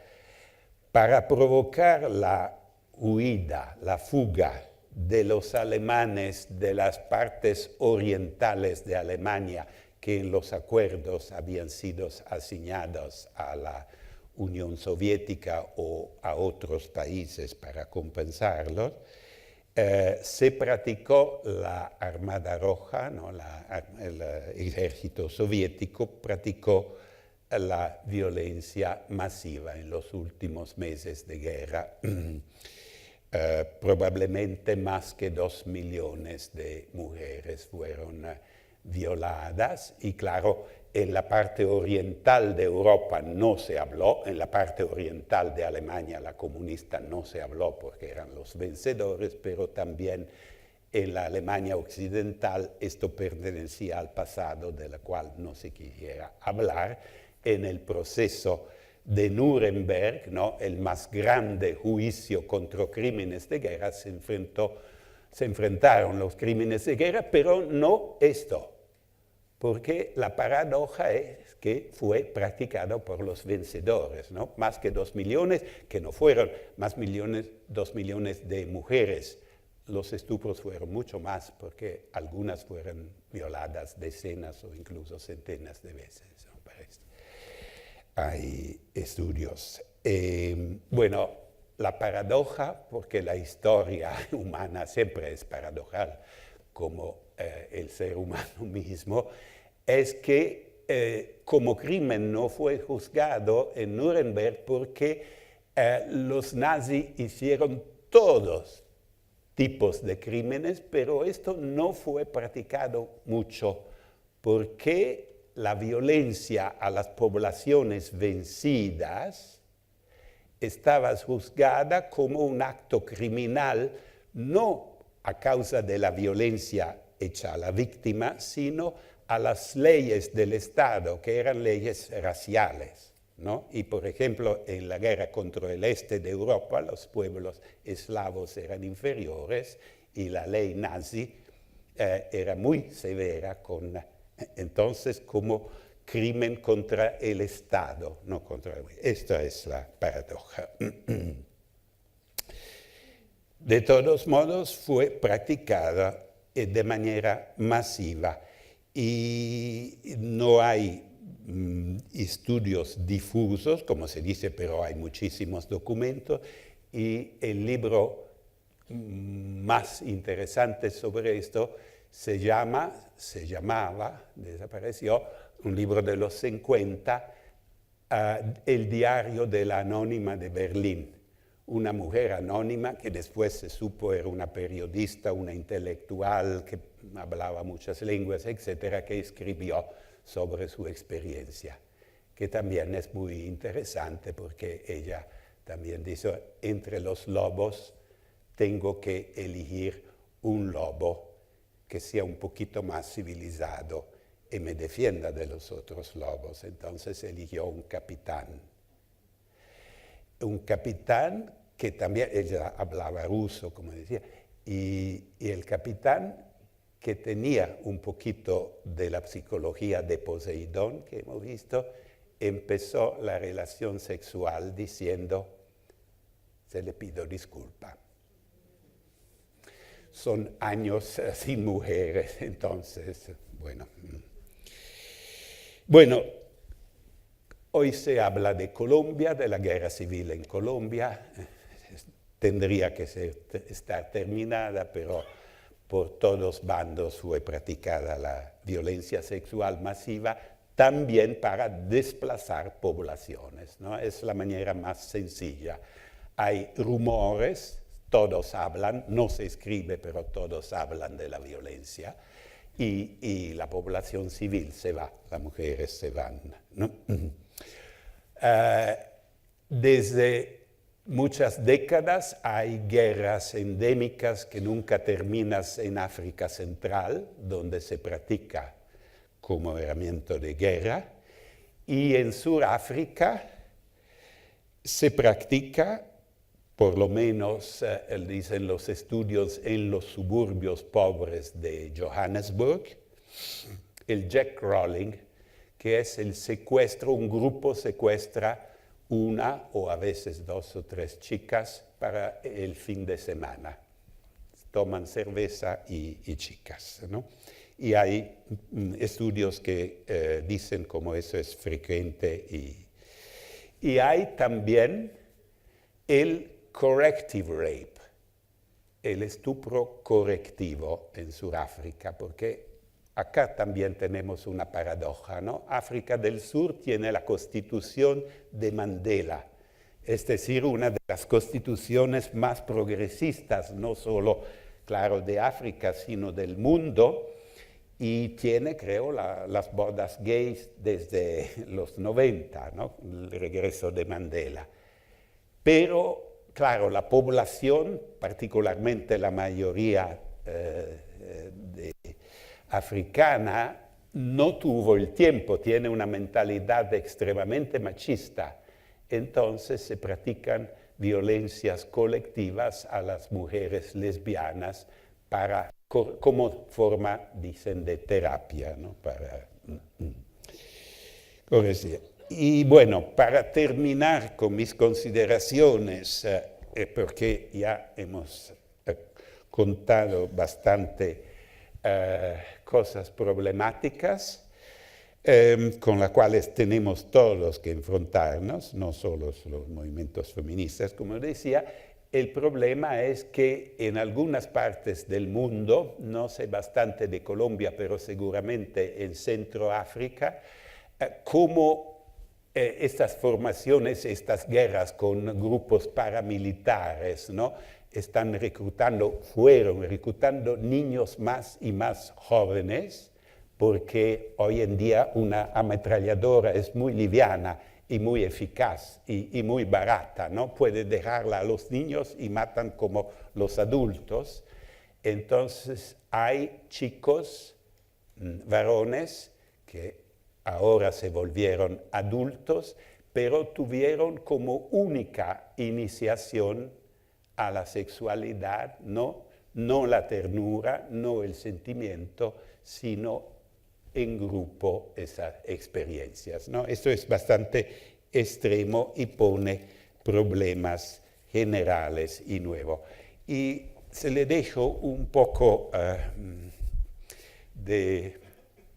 para provocar la huida, la fuga de los alemanes de las partes orientales de Alemania, que en los acuerdos habían sido asignados a la Unión Soviética o a otros países para compensarlos, se practicó la Armada Roja, ¿no? El ejército soviético practicó la violencia masiva en los últimos meses de guerra. Probablemente más que 2 millones de mujeres fueron violadas y claro, en la parte oriental de Europa no se habló, en la parte oriental de Alemania la comunista no se habló porque eran los vencedores, pero también en la Alemania occidental esto pertenecía al pasado del cual no se quisiera hablar. En el proceso de Nuremberg, ¿no? El más grande juicio contra crímenes de guerra, se enfrentaron los crímenes de guerra, pero no esto. Porque la paradoja es que fue practicado por los vencedores, ¿no? Más que 2 millones, que no fueron 2 millones de mujeres. Los estupros fueron mucho más, porque algunas fueron violadas decenas o incluso centenas de veces, ¿no? Hay estudios. Bueno, la paradoja, porque la historia humana siempre es paradojal, como el ser humano mismo, es que como crimen no fue juzgado en Nuremberg porque los nazis hicieron todos tipos de crímenes, pero esto no fue practicado mucho porque la violencia a las poblaciones vencidas estaba juzgada como un acto criminal, no a causa de la violencia hecha a la víctima, sino a las leyes del Estado, que eran leyes raciales, ¿no? Y, por ejemplo, en la guerra contra el este de Europa, los pueblos eslavos eran inferiores y la ley nazi era muy severa, entonces como crimen contra el Estado, no contra el... Esta es la paradoja. De todos modos, fue practicada de manera masiva y no hay estudios difusos, como se dice, pero hay muchísimos documentos y el libro más interesante sobre esto se llamaba, desapareció, un libro de los 50, El diario de la anónima de Berlín. Una mujer anónima que después se supo era una periodista, una intelectual que hablaba muchas lenguas, etcétera, que escribió sobre su experiencia, que también es muy interesante porque ella también dice, entre los lobos tengo que elegir un lobo que sea un poquito más civilizado y me defienda de los otros lobos. Entonces eligió un capitán. Un capitán que también, ella hablaba ruso, como decía, y el capitán que tenía un poquito de la psicología de Poseidón, que hemos visto, empezó la relación sexual diciendo, se le pido disculpa. Son años sin mujeres, entonces, bueno. Bueno, hoy se habla de Colombia, de la guerra civil en Colombia. Tendría que estar terminada, pero por todos bandos fue practicada la violencia sexual masiva, también para desplazar poblaciones, ¿no? Es la manera más sencilla. Hay rumores, todos hablan, no se escribe, pero todos hablan de la violencia, y la población civil se va, las mujeres se van, ¿no? Desde muchas décadas hay guerras endémicas que nunca terminan en África Central, donde se practica como herramienta de guerra, y en Sudáfrica se practica, por lo menos dicen los estudios, en los suburbios pobres de Johannesburg, el jack-rolling, que es el secuestro, un grupo secuestra una o a veces 2 o 3 chicas para el fin de semana. Toman cerveza y chicas, ¿no? Y hay estudios que dicen cómo eso es frecuente. Y hay también el corrective rape, el estupro correctivo en Sudáfrica, porque acá también tenemos una paradoja, ¿no? África del Sur tiene la Constitución de Mandela, es decir, una de las constituciones más progresistas, no solo, claro, de África, sino del mundo, y tiene, creo, las bodas gays desde los 90, ¿no? El regreso de Mandela. Pero, claro, la población, particularmente la mayoría africana, no tuvo el tiempo, tiene una mentalidad extremadamente machista. Entonces se practican violencias colectivas a las mujeres lesbianas como forma, dicen, de terapia, ¿no? Y bueno, para terminar con mis consideraciones, porque ya hemos contado bastante cosas problemáticas con las cuales tenemos todos que enfrentarnos, no solo los movimientos feministas, como decía. El problema es que en algunas partes del mundo, no sé bastante de Colombia, pero seguramente en Centroáfrica, como estas formaciones, estas guerras con grupos paramilitares, ¿no? Fueron reclutando niños más y más jóvenes, porque hoy en día una ametralladora es muy liviana y muy eficaz y muy barata, ¿no? Puede dejarla a los niños y matan como los adultos. Entonces hay chicos, varones, que ahora se volvieron adultos, pero tuvieron como única iniciación a la sexualidad, no la ternura, no el sentimiento, sino en grupo esas experiencias, ¿no? Esto es bastante extremo y pone problemas generales y nuevos. Y se le dejo un poco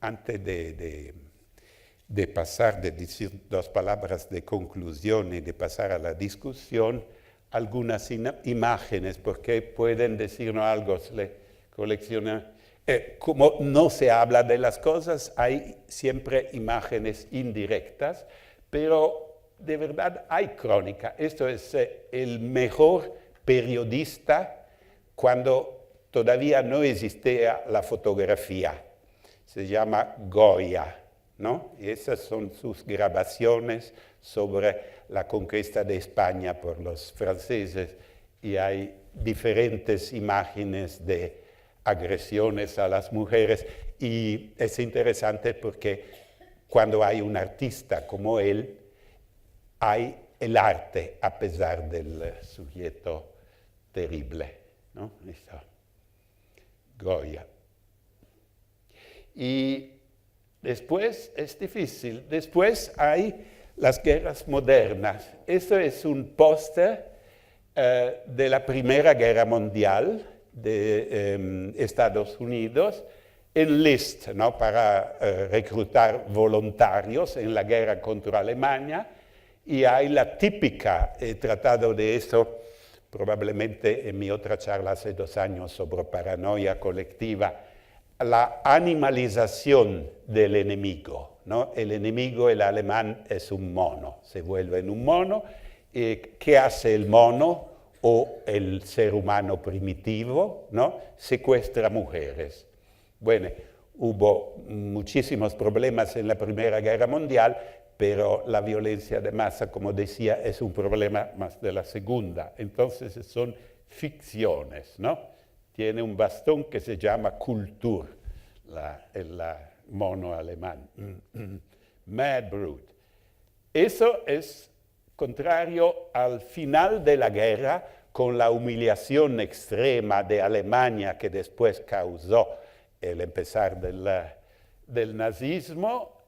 antes de pasar, de decir 2 palabras de conclusión y de pasar a la discusión, algunas imágenes, porque pueden decirnos algo. Se le colecciona como no se habla de las cosas, hay siempre imágenes indirectas, pero de verdad hay crónica. Esto es el mejor periodista cuando todavía no existía la fotografía. Se llama Goya, ¿no? Y esas son sus grabaciones sobre la conquista de España por los franceses, y hay diferentes imágenes de agresiones a las mujeres, y es interesante porque cuando hay un artista como él, hay el arte a pesar del sujeto terrible, ¿no? Está Goya. Y después es difícil. Después hay las guerras modernas. Esto es un póster de la Primera Guerra Mundial de Estados Unidos, enlist, ¿no? Para reclutar voluntarios en la guerra contra Alemania, y hay la típica, he tratado de eso probablemente en mi otra charla hace 2 años sobre paranoia colectiva, la animalización del enemigo, ¿no? El enemigo, el alemán, es un mono, se vuelve en un mono. ¿Qué hace el mono o el ser humano primitivo? ¿No? Secuestra mujeres. Bueno, hubo muchísimos problemas en la Primera Guerra Mundial, pero la violencia de masa, como decía, es un problema más de la Segunda. Entonces son ficciones, ¿no? Tiene un bastón que se llama Kultur, el mono alemán. Mad Brute. Eso es contrario al final de la guerra, con la humillación extrema de Alemania que después causó el empezar del nazismo.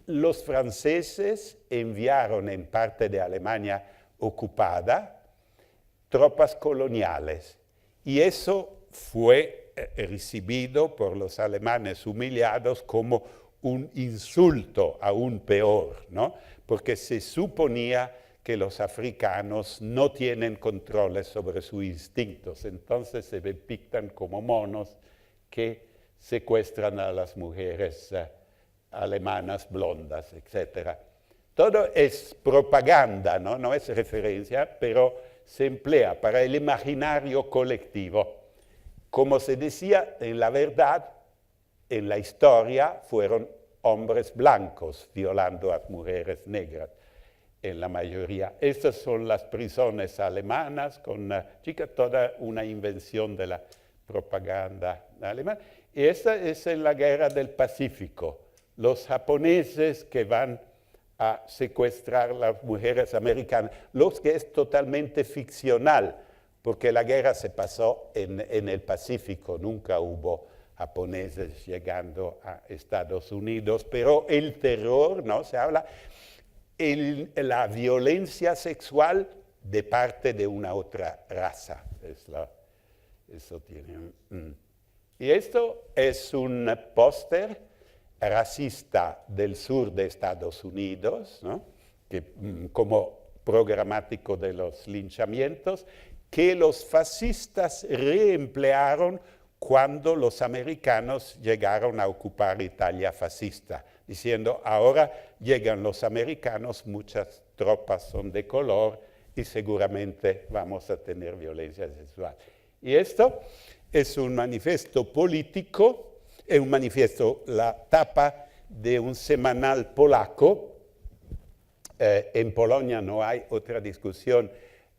Los franceses enviaron en parte de Alemania ocupada tropas coloniales, y eso fue recibido por los alemanes humillados como un insulto aún peor, ¿no? Porque se suponía que los africanos no tienen controles sobre sus instintos, entonces se depictan como monos que secuestran a las mujeres alemanas blondas, etc. Todo es propaganda, ¿no? No es referencia, pero se emplea para el imaginario colectivo. Como se decía, en la verdad, en la historia fueron hombres blancos violando a mujeres negras, en la mayoría. Estas son las prisiones alemanas, con toda una invención de la propaganda alemana. Y esta es en la Guerra del Pacífico. Los japoneses que van a secuestrar a las mujeres americanas, los que es totalmente ficcional, porque la guerra se pasó en el Pacífico, nunca hubo japoneses llegando a Estados Unidos, pero el terror, ¿no? Se habla, la violencia sexual de parte de una otra raza. Eso tiene. Y esto es un póster racista del sur de Estados Unidos, ¿no? Que, como programático de los linchamientos, que los fascistas reemplearon cuando los americanos llegaron a ocupar Italia fascista, diciendo, ahora llegan los americanos, muchas tropas son de color y seguramente vamos a tener violencia sexual. Y esto es un manifiesto político, es un manifiesto, la tapa de un semanal polaco. En Polonia no hay otra discusión,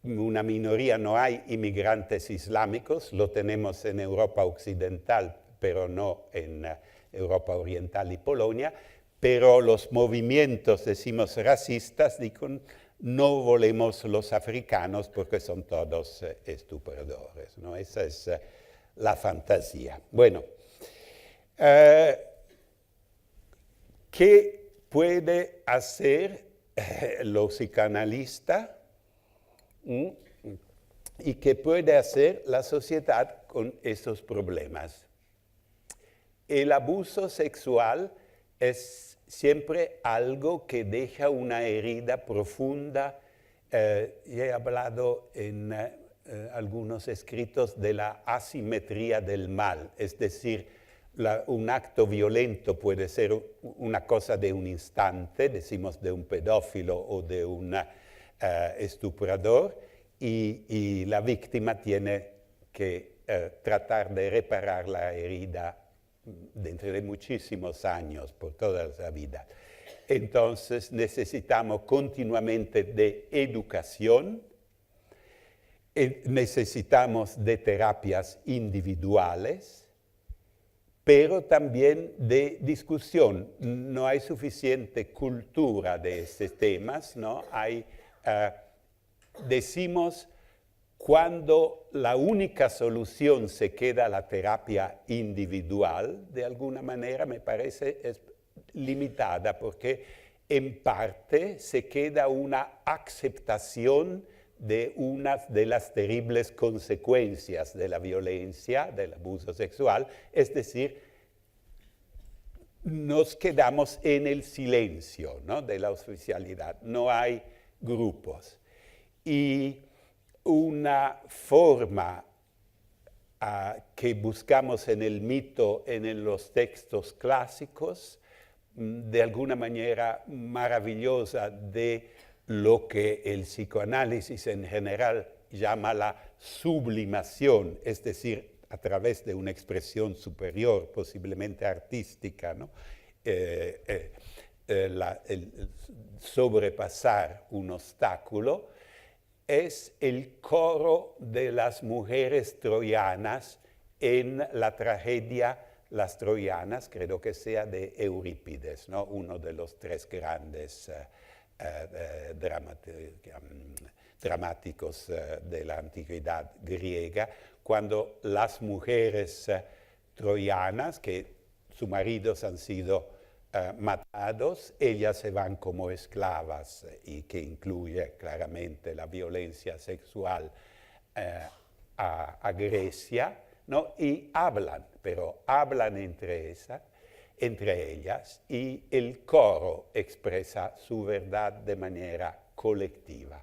una minoría, no hay inmigrantes islámicos, lo tenemos en Europa Occidental, pero no en Europa Oriental y Polonia, pero los movimientos, decimos, racistas, dicen, no volemos los africanos porque son todos estupradores, ¿no? Esa es la fantasía. Bueno, ¿qué puede hacer los psicanalistas y qué puede hacer la sociedad con estos problemas? El abuso sexual es siempre algo que deja una herida profunda. He hablado en algunos escritos de la asimetría del mal, es decir, un acto violento puede ser una cosa de un instante, decimos de un pedófilo o de un estuprador, y la víctima tiene que tratar de reparar la herida dentro de muchísimos años, por toda la vida. Entonces necesitamos continuamente de educación, necesitamos de terapias individuales, pero también de discusión. No hay suficiente cultura de estos temas, ¿no? Decimos, cuando la única solución se queda la terapia individual, de alguna manera me parece es limitada, porque en parte se queda una aceptación de una de las terribles consecuencias de la violencia, del abuso sexual, es decir, nos quedamos en el silencio, ¿no?, de la oficialidad, no hay grupos. Y una forma que buscamos en el mito, en los textos clásicos, de alguna manera maravillosa de lo que el psicoanálisis en general llama la sublimación, es decir, a través de una expresión superior, posiblemente artística, ¿no? El sobrepasar un obstáculo, es el coro de las mujeres troyanas en la tragedia Las Troyanas, creo que sea de Eurípides, ¿no?, uno de los tres grandes dramáticos de la antigüedad griega, cuando las mujeres troyanas, que sus maridos han sido matados, ellas se van como esclavas, y que incluye claramente la violencia sexual a Grecia, ¿no? Y hablan, pero hablan entre ellas, y el coro expresa su verdad de manera colectiva.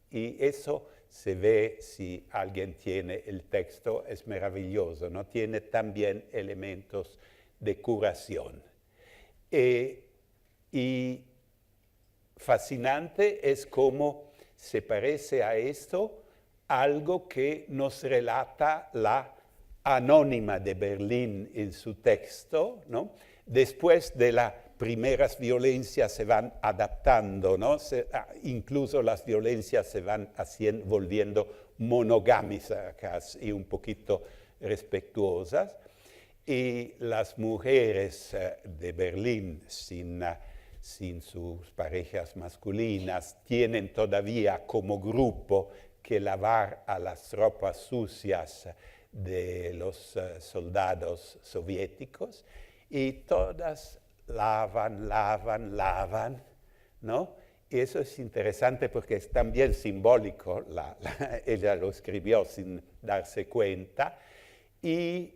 Y eso se ve, si alguien tiene el texto, es maravilloso, ¿no? Tiene también elementos de curación. Y fascinante es cómo se parece a esto algo que nos relata la Anónima de Berlín en su texto, ¿no? Después de las primeras violencias se van adaptando, ¿no? Incluso las violencias se van volviendo monogámicas y un poquito respetuosas. Y las mujeres de Berlín sin sus parejas masculinas tienen todavía como grupo que lavar a las tropas sucias de los soldados soviéticos, y todas lavan, ¿no? Y eso es interesante porque es también simbólico, ella lo escribió sin darse cuenta, y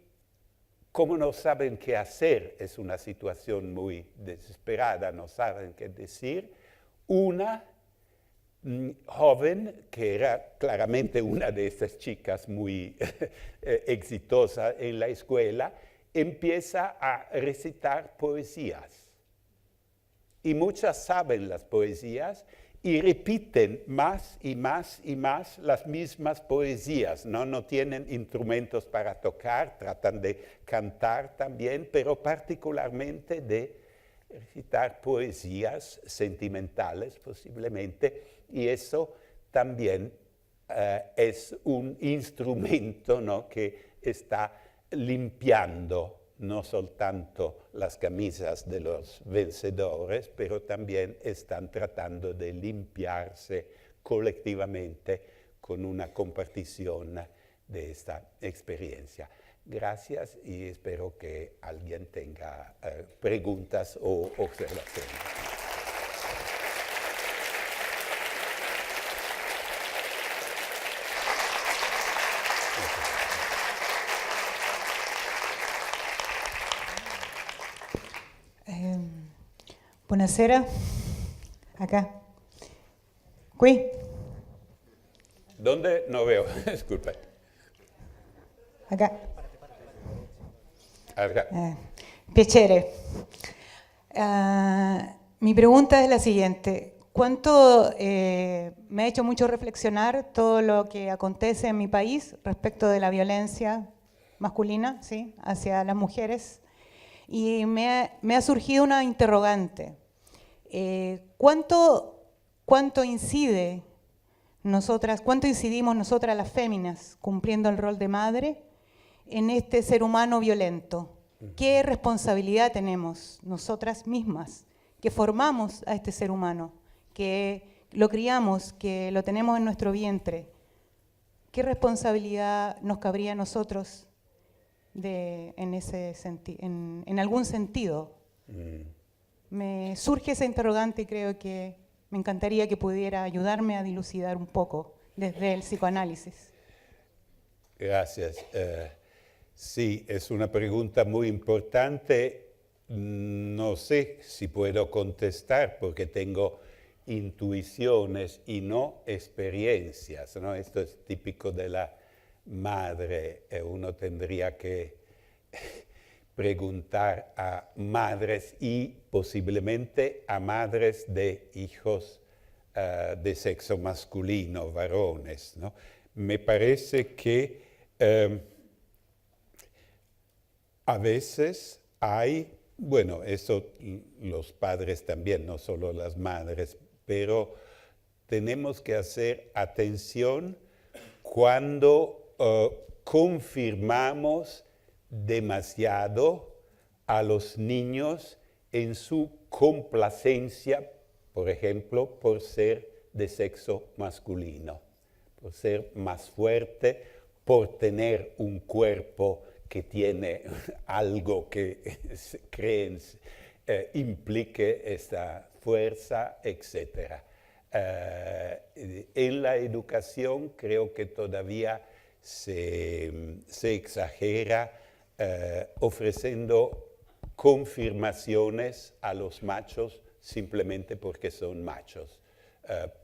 como no saben qué hacer, es una situación muy desesperada, no saben qué decir, una joven, que era claramente una de esas chicas muy exitosa en la escuela, empieza a recitar poesías. Y muchas saben las poesías y repiten más y más y más las mismas poesías, ¿no? No tienen instrumentos para tocar, tratan de cantar también, pero particularmente de recitar poesías sentimentales posiblemente, y eso también es un instrumento, ¿no?, que está limpiando no soltanto las camisas de los vencedores, pero también están tratando de limpiarse colectivamente con una compartición de esta experiencia. Gracias, y espero que alguien tenga preguntas o observaciones. Buonasera, acá. Qui. ¿Dónde? No veo, disculpe. Acá. Acá. Piacere. Mi pregunta es la siguiente. ¿Cuánto me ha hecho mucho reflexionar todo lo que acontece en mi país respecto de la violencia masculina, ¿sí?, hacia las mujeres? Y me ha surgido una interrogante. ¿Cuánto incidimos nosotras las féminas, cumpliendo el rol de madre, en este ser humano violento? ¿Qué responsabilidad tenemos nosotras mismas, que formamos a este ser humano, que lo criamos, que lo tenemos en nuestro vientre? ¿Qué responsabilidad nos cabría a nosotros en algún sentido? Me surge esa interrogante y creo que me encantaría que pudiera ayudarme a dilucidar un poco desde el psicoanálisis. Gracias. Sí, es una pregunta muy importante. No sé si puedo contestar porque tengo intuiciones y no experiencias, ¿no? Esto es típico de la madre. Uno tendría que preguntar a madres y posiblemente a madres de hijos de sexo masculino, varones, ¿no? Me parece que a veces hay, bueno, eso los padres también, no solo las madres, pero tenemos que hacer atención cuando confirmamos demasiado a los niños en su complacencia, por ejemplo, por ser de sexo masculino, por ser más fuerte, por tener un cuerpo que tiene algo que creen implique esta fuerza, etc. En la educación creo que todavía se exagera ofreciendo confirmaciones a los machos simplemente porque son machos.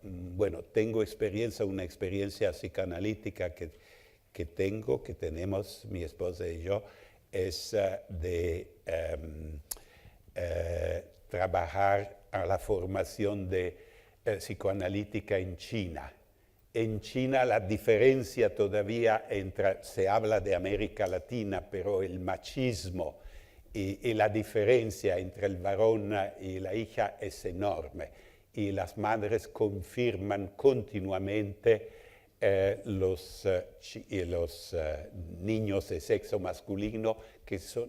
Bueno, tengo una experiencia psicoanalítica que tenemos mi esposa y yo, es de trabajar a la formación de psicoanalítica en China. En China la diferencia todavía se habla de América Latina, pero el machismo y la diferencia entre el varón y la hija es enorme. Y las madres confirman continuamente los niños de sexo masculino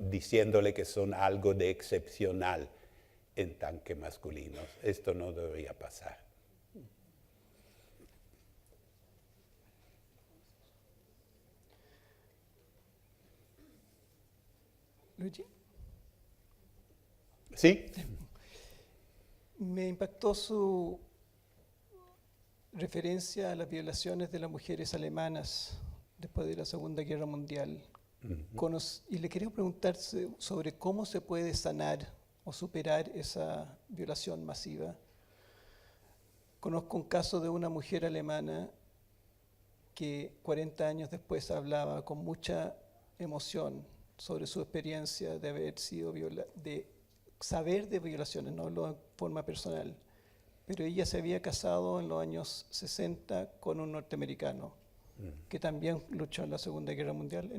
diciéndole que son algo de excepcional en tanto masculinos. Esto no debería pasar. Luigi. ¿Sí? Me impactó su referencia a las violaciones de las mujeres alemanas después de la Segunda Guerra Mundial. Y le quería preguntar sobre cómo se puede sanar o superar esa violación masiva. Conozco un caso de una mujer alemana que 40 años después hablaba con mucha emoción sobre su experiencia de haber sido de saber de violaciones, no hablo en forma personal, pero ella se había casado en los años 60 con un norteamericano que también luchó en la Segunda Guerra Mundial,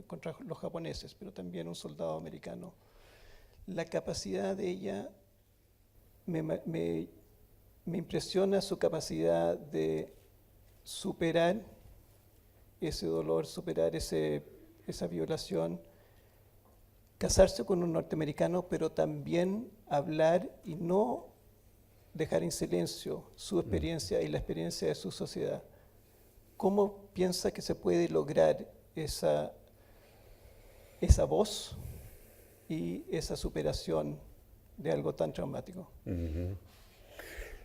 contra los japoneses, pero también un soldado americano. La capacidad de ella, me impresiona su capacidad de superar ese dolor, superar esa violación, casarse con un norteamericano, pero también hablar y no dejar en silencio su experiencia y la experiencia de su sociedad. ¿Cómo piensa que se puede lograr esa voz y esa superación de algo tan traumático?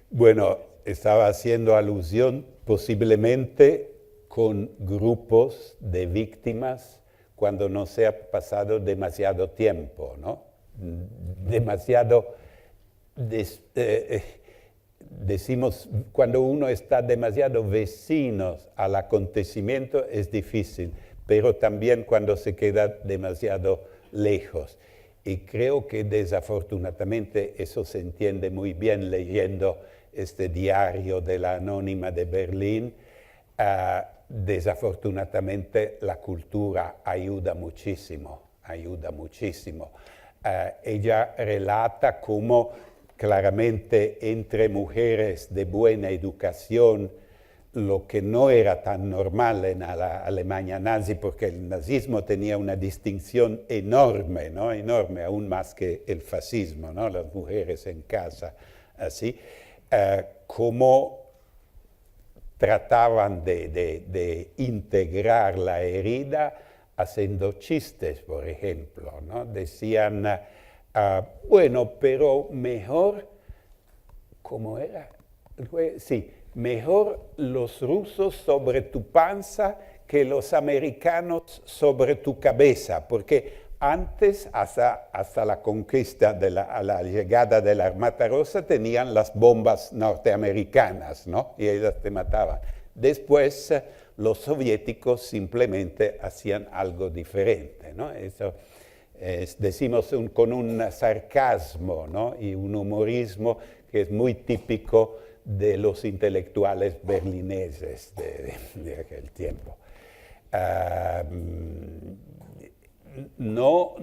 Bueno, estaba haciendo alusión posiblemente con grupos de víctimas cuando no se ha pasado demasiado tiempo, ¿no? Demasiado decimos, cuando uno está demasiado vecinos al acontecimiento es difícil, pero también cuando se queda demasiado lejos. Y creo que desafortunadamente eso se entiende muy bien leyendo este diario de la Anónima de Berlín. Desafortunadamente la cultura ayuda muchísimo. Ella relata cómo claramente entre mujeres de buena educación, lo que no era tan normal en la Alemania nazi, porque el nazismo tenía una distinción enorme, ¿no? Enorme, aún más que el fascismo, ¿no? Las mujeres en casa, así, cómo trataban de integrar la herida haciendo chistes, por ejemplo, ¿no? Decían, bueno, pero mejor, ¿cómo era? Sí, mejor los rusos sobre tu panza que los americanos sobre tu cabeza, porque antes, hasta la conquista, a la llegada de la Armada Rosa, tenían las bombas norteamericanas, ¿no? Y ellas te mataban. Después, los soviéticos simplemente hacían algo diferente, ¿no? Eso decimos con un sarcasmo, ¿no? Y un humorismo que es muy típico de los intelectuales berlineses de aquel tiempo. Lo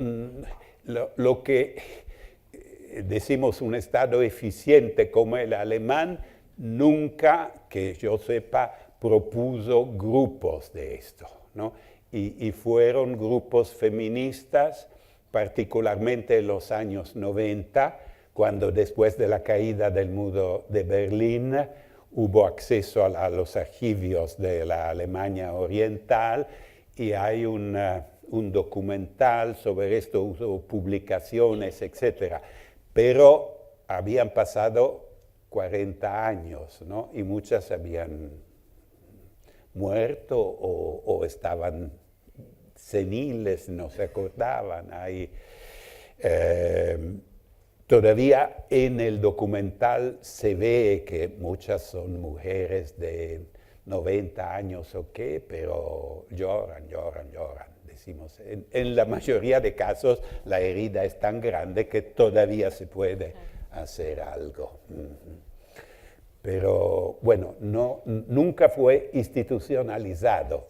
que decimos un Estado eficiente como el alemán, nunca, que yo sepa, propuso grupos de esto, ¿no? Y fueron grupos feministas, particularmente en los años 90, cuando después de la caída del muro de Berlín hubo acceso a los archivos de la Alemania Oriental y hay un documental sobre esto, hubo publicaciones, etc. Pero habían pasado 40 años, ¿no? Y muchas habían muerto o estaban seniles, no se acordaban. Todavía en el documental se ve que muchas son mujeres de 90 años o qué, pero lloran. Decimos, en la mayoría de casos la herida es tan grande que todavía se puede hacer algo. Pero bueno, nunca fue institucionalizado.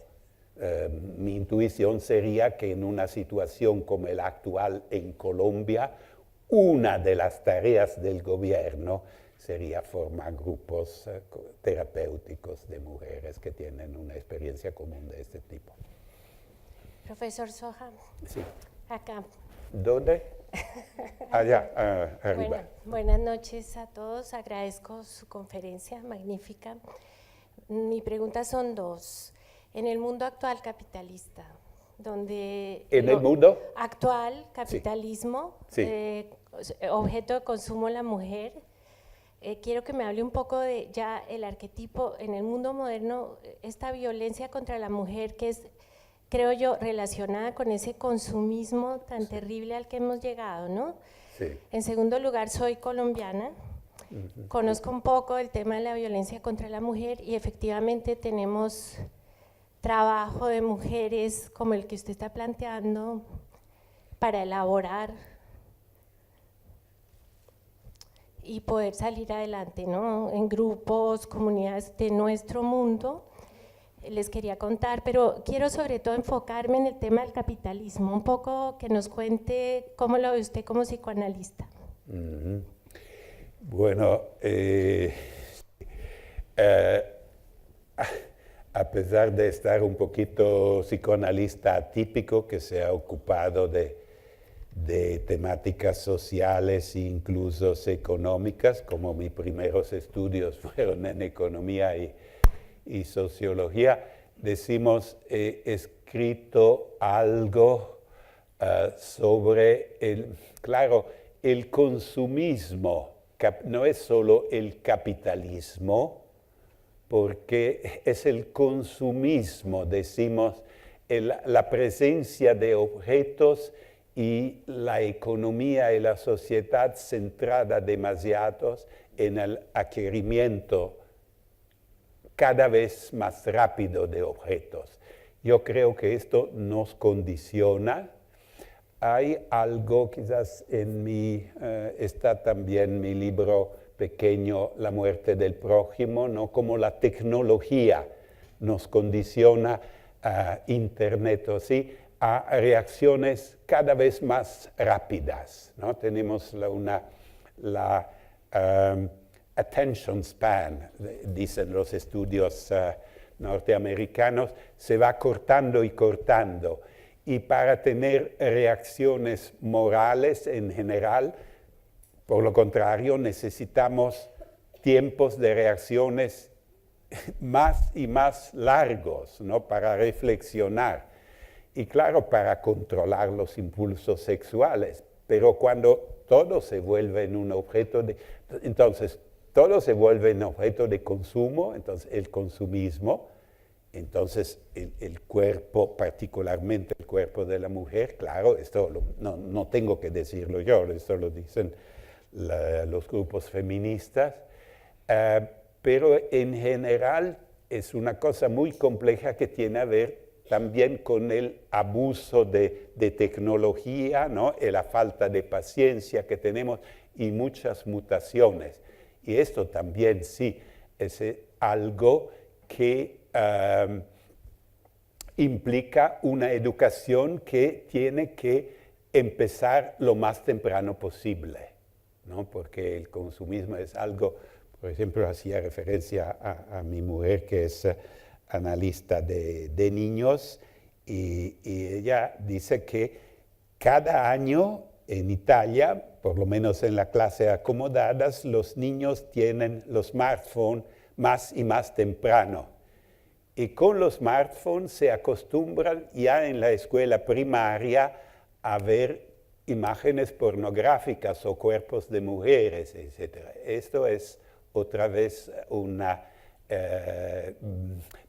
Mi intuición sería que en una situación como la actual en Colombia, una de las tareas del gobierno sería formar grupos terapéuticos de mujeres que tienen una experiencia común de este tipo. Profesor Soja. Sí. Acá. ¿Dónde? Allá, arriba. Bueno, buenas noches a todos. Agradezco su conferencia magnífica. Mi pregunta son dos. En el mundo actual capitalista, donde... ¿En el mundo? Actual, capitalismo, Sí. Objeto de consumo la mujer. Quiero que me hable un poco de ya el arquetipo en el mundo moderno, esta violencia contra la mujer que es, creo yo, relacionada con ese consumismo tan terrible al que hemos llegado, ¿no? Sí. En segundo lugar, soy colombiana. Conozco un poco el tema de la violencia contra la mujer y efectivamente tenemos trabajo de mujeres como el que usted está planteando para elaborar y poder salir adelante, ¿no? En grupos, comunidades de nuestro mundo. Les quería contar, pero quiero sobre todo enfocarme en el tema del capitalismo, un poco que nos cuente cómo lo ve usted como psicoanalista. Bueno, a pesar de estar un poquito psicoanalista atípico que se ha ocupado de temáticas sociales e incluso económicas, como mis primeros estudios fueron en economía y sociología, decimos, he escrito algo sobre el consumismo. No es solo el capitalismo, porque es el consumismo, decimos, la presencia de objetos y la economía y la sociedad centrada demasiado en el adquirimiento cada vez más rápido de objetos. Yo creo que esto nos condiciona. Hay algo, quizás está también mi libro pequeño, La muerte del prójimo, ¿no? Como la tecnología nos condiciona a Internet, ¿o sí? A reacciones cada vez más rápidas, ¿no? Tenemos la attention span, dicen los estudios norteamericanos, se va cortando y cortando. Y para tener reacciones morales en general, por lo contrario, necesitamos tiempos de reacciones más y más largos, ¿no? Para reflexionar. Y claro, para controlar los impulsos sexuales. Pero cuando todo se vuelve en un objeto de... Entonces, todo se vuelve en objeto de consumo, entonces el consumismo, entonces el cuerpo, particularmente el cuerpo de la mujer, claro, esto no tengo que decirlo yo, esto lo dicen los grupos feministas, pero en general es una cosa muy compleja que tiene a ver también con el abuso de tecnología, ¿no? Y la falta de paciencia que tenemos y muchas mutaciones. Y esto también sí es algo que implica una educación que tiene que empezar lo más temprano posible, ¿no? Porque el consumismo es algo, por ejemplo, hacía referencia a mi mujer que es analista de niños y ella dice que cada año en Italia, por lo menos en la clase acomodadas, los niños tienen los smartphones más y más temprano. Y con los smartphones se acostumbran ya en la escuela primaria a ver imágenes pornográficas o cuerpos de mujeres, etc. Esto es otra vez una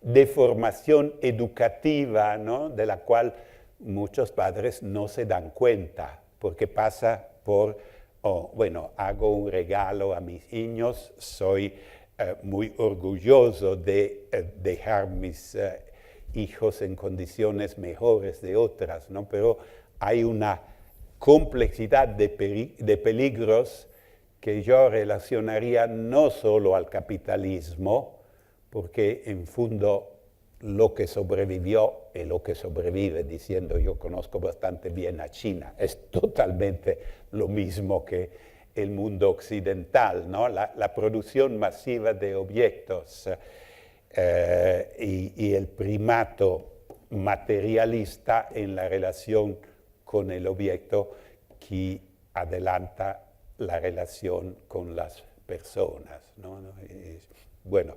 deformación educativa, ¿no? De la cual muchos padres no se dan cuenta, porque pasa por, bueno, hago un regalo a mis niños, soy muy orgulloso de dejar mis hijos en condiciones mejores de otras, ¿no? Pero hay una complejidad de peligros que yo relacionaría no solo al capitalismo, porque en fondo lo que sobrevivió y lo que sobrevive, diciendo yo conozco bastante bien a China, es totalmente lo mismo que el mundo occidental, ¿no? La producción masiva de objetos y el primato materialista en la relación con el objeto que adelanta la relación con las personas, ¿no? Bueno,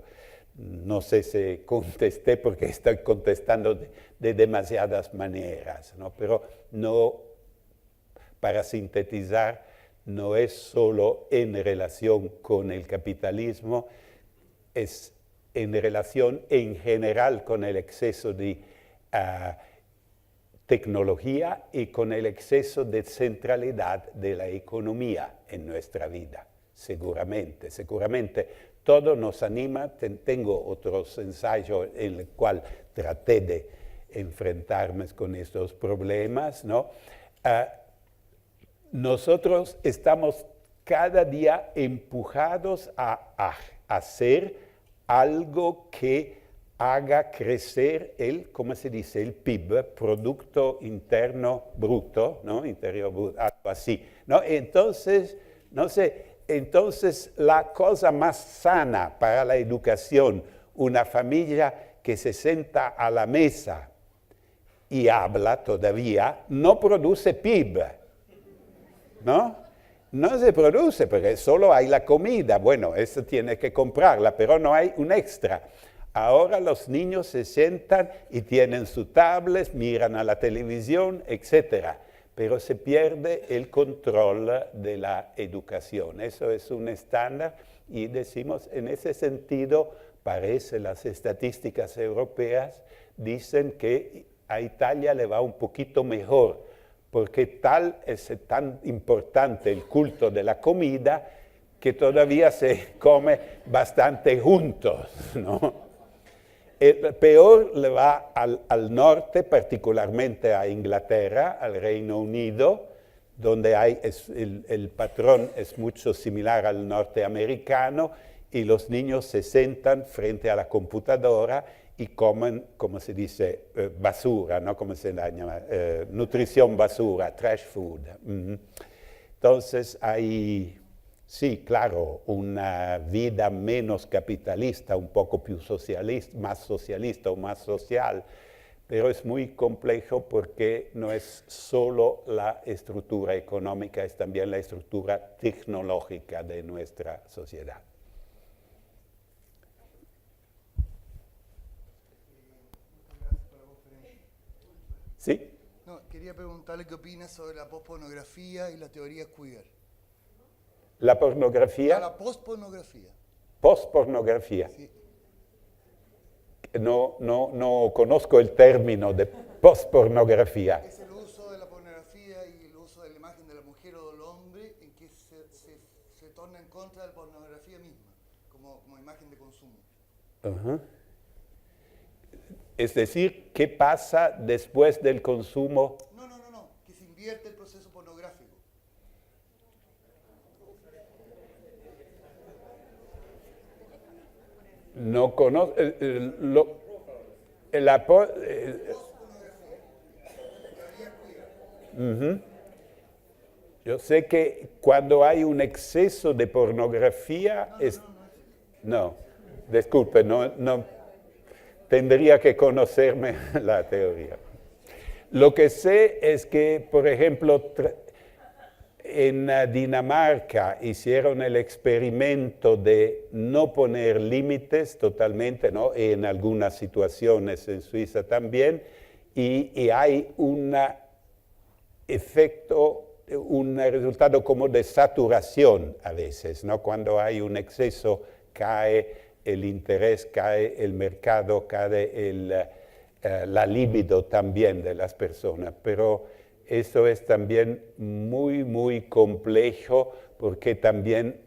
no sé si contesté porque estoy contestando de demasiadas maneras, ¿no? Pero no, para sintetizar, no es solo en relación con el capitalismo, es en relación en general con el exceso de tecnología y con el exceso de centralidad de la economía en nuestra vida, seguramente. Todo nos anima. Tengo otros ensayos en los cuales traté de enfrentarme con estos problemas, ¿no? Nosotros estamos cada día empujados a hacer algo que haga crecer ¿cómo se dice? El PIB, Producto Interno Bruto, ¿no? Interior bruto, algo así, ¿no? Entonces, no sé, la cosa más sana para la educación, una familia que se sienta a la mesa y habla todavía, no produce PIB, ¿no? No se produce porque solo hay la comida. Bueno, eso tiene que comprarla, pero no hay un extra. Ahora los niños se sientan y tienen su tablet, miran a la televisión, etc. Pero se pierde el control de la educación. Eso es un estándar y decimos, en ese sentido, parece las estadísticas europeas dicen que a Italia le va un poquito mejor, porque es tan importante el culto de la comida que todavía se come bastante juntos, ¿no? El peor le va al norte, particularmente a Inglaterra, al Reino Unido, donde el patrón es mucho similar al norteamericano y los niños se sientan frente a la computadora y comen, como se dice, basura, ¿no? Como se la llama, nutrición basura, trash food. Entonces hay, sí, claro, una vida menos capitalista, un poco más socialista o más social, pero es muy complejo porque no es solo la estructura económica, es también la estructura tecnológica de nuestra sociedad. ¿Sí? No, quería preguntarle qué opina sobre la pospornografía y la teoría queer. ¿La pornografía? La pospornografía. Pospornografía. Sí. No conozco el término de pospornografía. Es el uso de la pornografía y el uso de la imagen de la mujer o del hombre en que se torna en contra de la pornografía misma, como imagen de consumo. Uh-huh. Es decir, ¿qué pasa después del consumo? No, que se invierte el proceso pornográfico. No conozco. Yo sé que cuando hay un exceso de pornografía no, disculpe, no tendría que conocerme la teoría. Lo que sé es que, por ejemplo, en Dinamarca hicieron el experimento de no poner límites totalmente, ¿no? En algunas situaciones en Suiza también, y hay un efecto, un resultado como de saturación a veces, ¿no? Cuando hay un exceso cae el interés, cae el mercado, cae la libido también de las personas, pero eso es también muy, muy complejo porque también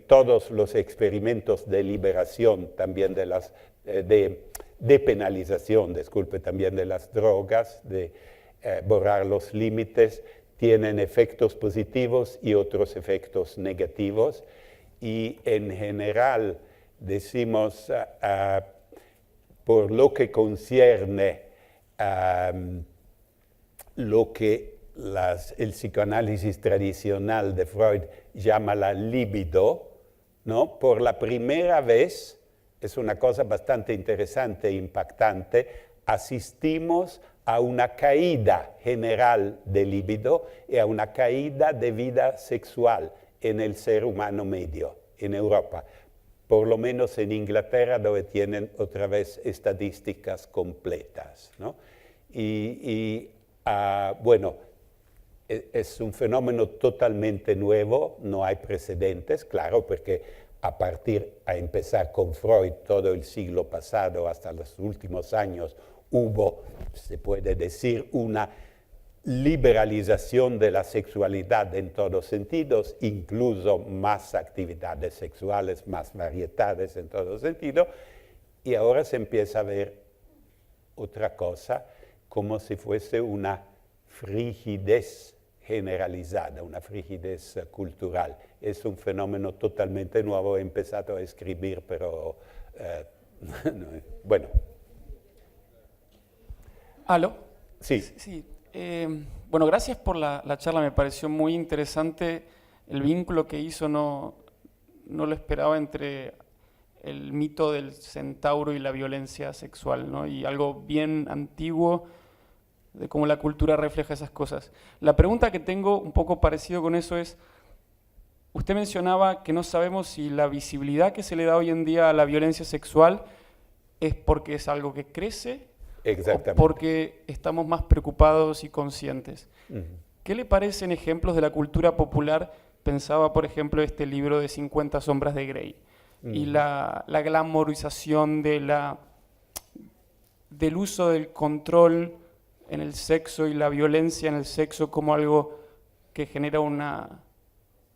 todos los experimentos de liberación, también de penalización, disculpe, también de las drogas, de borrar los límites, tienen efectos positivos y otros efectos negativos. Y en general decimos, por lo que concierne lo que el psicoanálisis tradicional de Freud llama la libido, ¿no? Por la primera vez, es una cosa bastante interesante e impactante, asistimos a una caída general de libido y a una caída de vida sexual en el ser humano medio, en Europa. Por lo menos en Inglaterra, donde tienen otra vez estadísticas completas, ¿no? Bueno, es un fenómeno totalmente nuevo, no hay precedentes, claro, porque a empezar con Freud todo el siglo pasado hasta los últimos años hubo, se puede decir, una liberalización de la sexualidad en todos sentidos, incluso más actividades sexuales, más variedades en todo sentido, y ahora se empieza a ver otra cosa, como si fuese una frigidez generalizada, una frigidez cultural. Es un fenómeno totalmente nuevo, he empezado a escribir, pero bueno. ¿Aló? Sí. Sí. Bueno, gracias por la charla, me pareció muy interesante el vínculo que hizo, no lo esperaba entre el mito del centauro y la violencia sexual, ¿no? Y algo bien antiguo de cómo la cultura refleja esas cosas. La pregunta que tengo un poco parecido con eso es, usted mencionaba que no sabemos si la visibilidad que se le da hoy en día a la violencia sexual es porque es algo que crece o porque estamos más preocupados y conscientes. ¿Qué le parecen ejemplos de la cultura popular? Pensaba, por ejemplo, este libro de 50 sombras de Grey y la glamorización del uso del control en el sexo y la violencia en el sexo como algo que genera una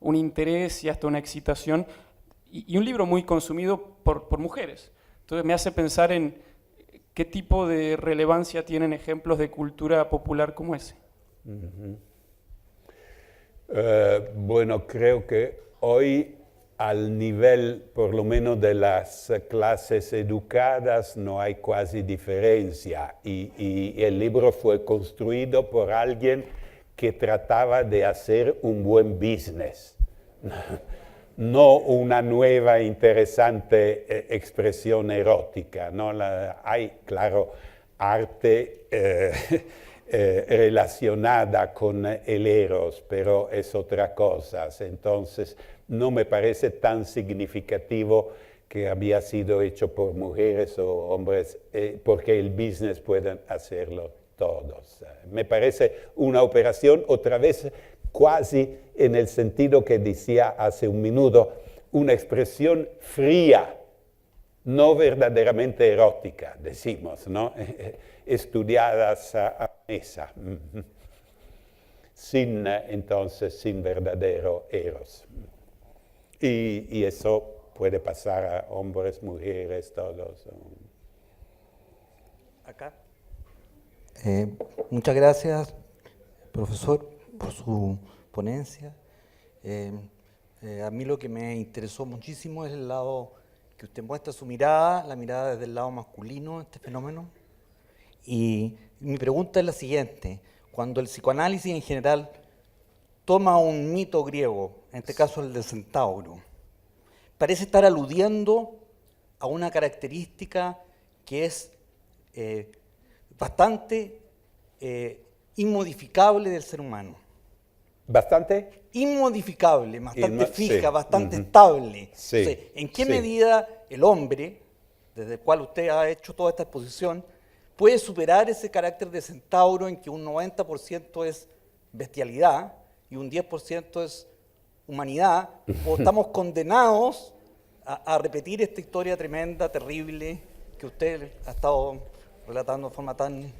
un interés y hasta una excitación, y un libro muy consumido por mujeres. Entonces me hace pensar en qué tipo de relevancia tienen ejemplos de cultura popular como ese. Bueno, creo que hoy al nivel, por lo menos de las clases educadas, no hay casi diferencia. Y el libro fue construido por alguien que trataba de hacer un buen business. No una nueva interesante expresión erótica. ¿No? Hay, claro, arte relacionada con el eros, pero es otra cosa. Entonces, no me parece tan significativo que había sido hecho por mujeres o hombres, porque el business pueden hacerlo todos. Me parece una operación, otra vez, casi en el sentido que decía hace un minuto, una expresión fría, no verdaderamente erótica, decimos, ¿no? Estudiadas a mesa, entonces sin verdadero eros. Y eso puede pasar a hombres, mujeres, todos. Acá. Muchas gracias, profesor, por su ponencia. A mí lo que me interesó muchísimo es el lado que usted muestra, su mirada, la mirada desde el lado masculino de este fenómeno. Y mi pregunta es la siguiente: cuando el psicoanálisis en general toma un mito griego, en este caso el del centauro, parece estar aludiendo a una característica que es bastante inmodificable del ser humano. ¿Bastante? Inmodificable, bastante fija, sí. bastante estable. Sí. O sea, ¿en qué Sí. medida el hombre, desde el cual usted ha hecho toda esta exposición, puede superar ese carácter de centauro en que un 90% es bestialidad y un 10% es humanidad, o estamos condenados a repetir esta historia tremenda, terrible, que usted ha estado relatando de forma tan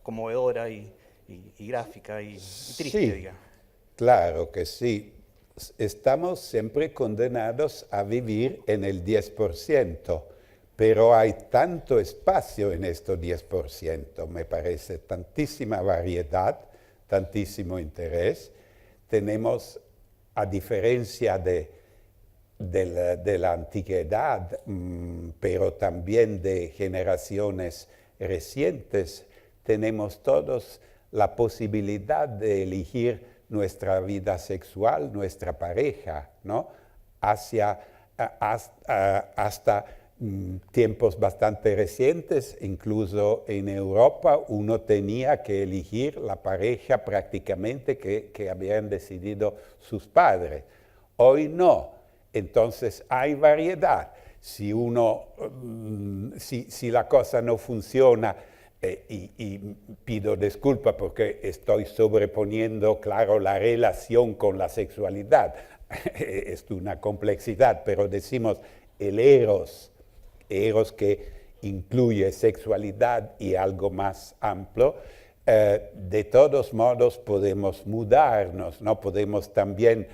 conmovedora y gráfica y triste, Sí, digamos? claro que sí. Estamos siempre condenados a vivir en el 10%, pero hay tanto espacio en estos 10%, me parece, tantísima variedad, tantísimo interés. Tenemos, a diferencia de la antigüedad, pero también de generaciones recientes, tenemos todos la posibilidad de elegir nuestra vida sexual, nuestra pareja, ¿no? Hasta tiempos bastante recientes, incluso en Europa, uno tenía que elegir la pareja prácticamente que habían decidido sus padres. Hoy no. Entonces hay variedad. Si la cosa no funciona, y pido disculpas porque estoy sobreponiendo, claro, la relación con la sexualidad. Es una complejidad, pero decimos el eros que incluye sexualidad y algo más amplio. De todos modos podemos mudarnos, ¿no? Podemos también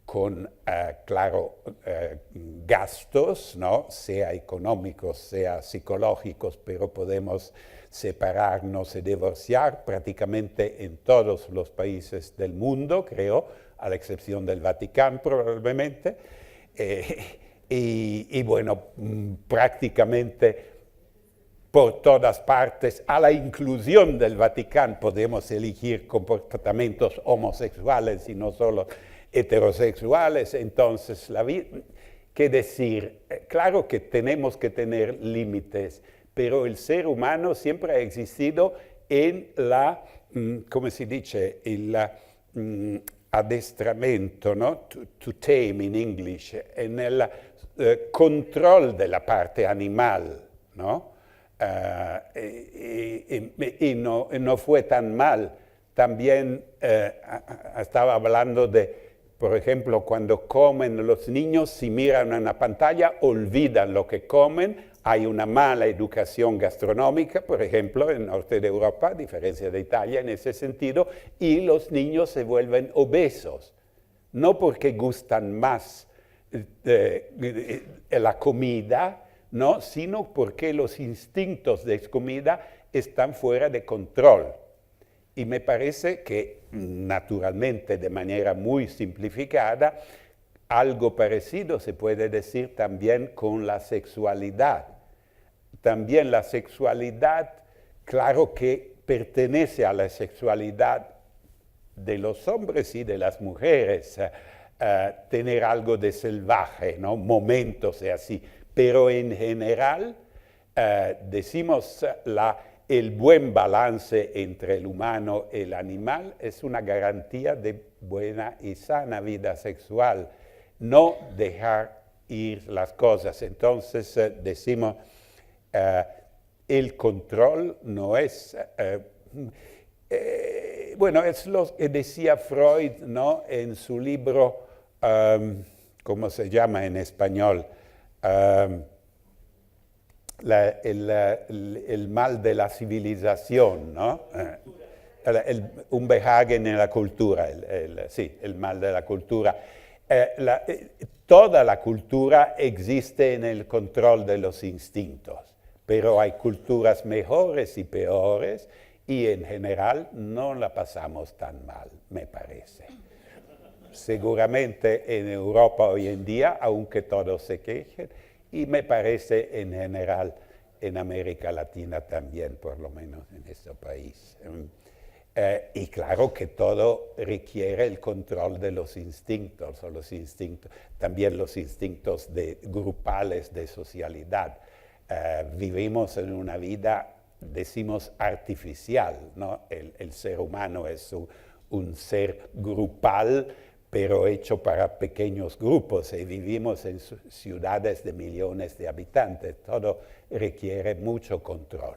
con, claro, gastos, ¿no? Sea económicos, sea psicológicos, pero podemos separarnos y divorciar prácticamente en todos los países del mundo, creo, a la excepción del Vaticano probablemente. Y bueno, prácticamente por todas partes, a la inclusión del Vaticano, podemos elegir comportamientos homosexuales y no solo heterosexuales. Entonces, ¿qué decir? Claro que tenemos que tener límites, pero el ser humano siempre ha existido en ¿cómo se dice? El adestramento, ¿no? To tame in English, en el control de la parte animal, ¿no? Y no fue tan mal. También estaba hablando de, por ejemplo, cuando comen los niños, si miran en la pantalla, olvidan lo que comen. Hay una mala educación gastronómica, por ejemplo, en el norte de Europa, a diferencia de Italia en ese sentido, y los niños se vuelven obesos, no porque gustan más la comida, ¿no? Sino porque los instintos de comida están fuera de control. Y me parece que, naturalmente, de manera muy simplificada, algo parecido se puede decir también con la sexualidad. También la sexualidad, claro que pertenece a la sexualidad de los hombres y de las mujeres, tener algo de salvaje, ¿no? Momentos y así. Pero en general, decimos el buen balance entre el humano y el animal es una garantía de buena y sana vida sexual. No dejar ir las cosas. Entonces decimos, el control no es... bueno, es lo que decía Freud, ¿no? En su libro, ¿cómo se llama en español? El mal de la civilización, ¿no? Un Unbehagen en la cultura, sí, el mal de la cultura. Toda la cultura existe en el control de los instintos, pero hay culturas mejores y peores, y en general no la pasamos tan mal, me parece. Seguramente en Europa hoy en día, aunque todos se quejen, y me parece en general en América Latina también, por lo menos en este país. Y claro que todo requiere el control de los instintos, también los instintos grupales de socialidad. Vivimos en una vida, decimos, artificial, ¿no? El ser humano es un ser grupal, pero hecho para pequeños grupos, y vivimos en ciudades de millones de habitantes. Todo requiere mucho control.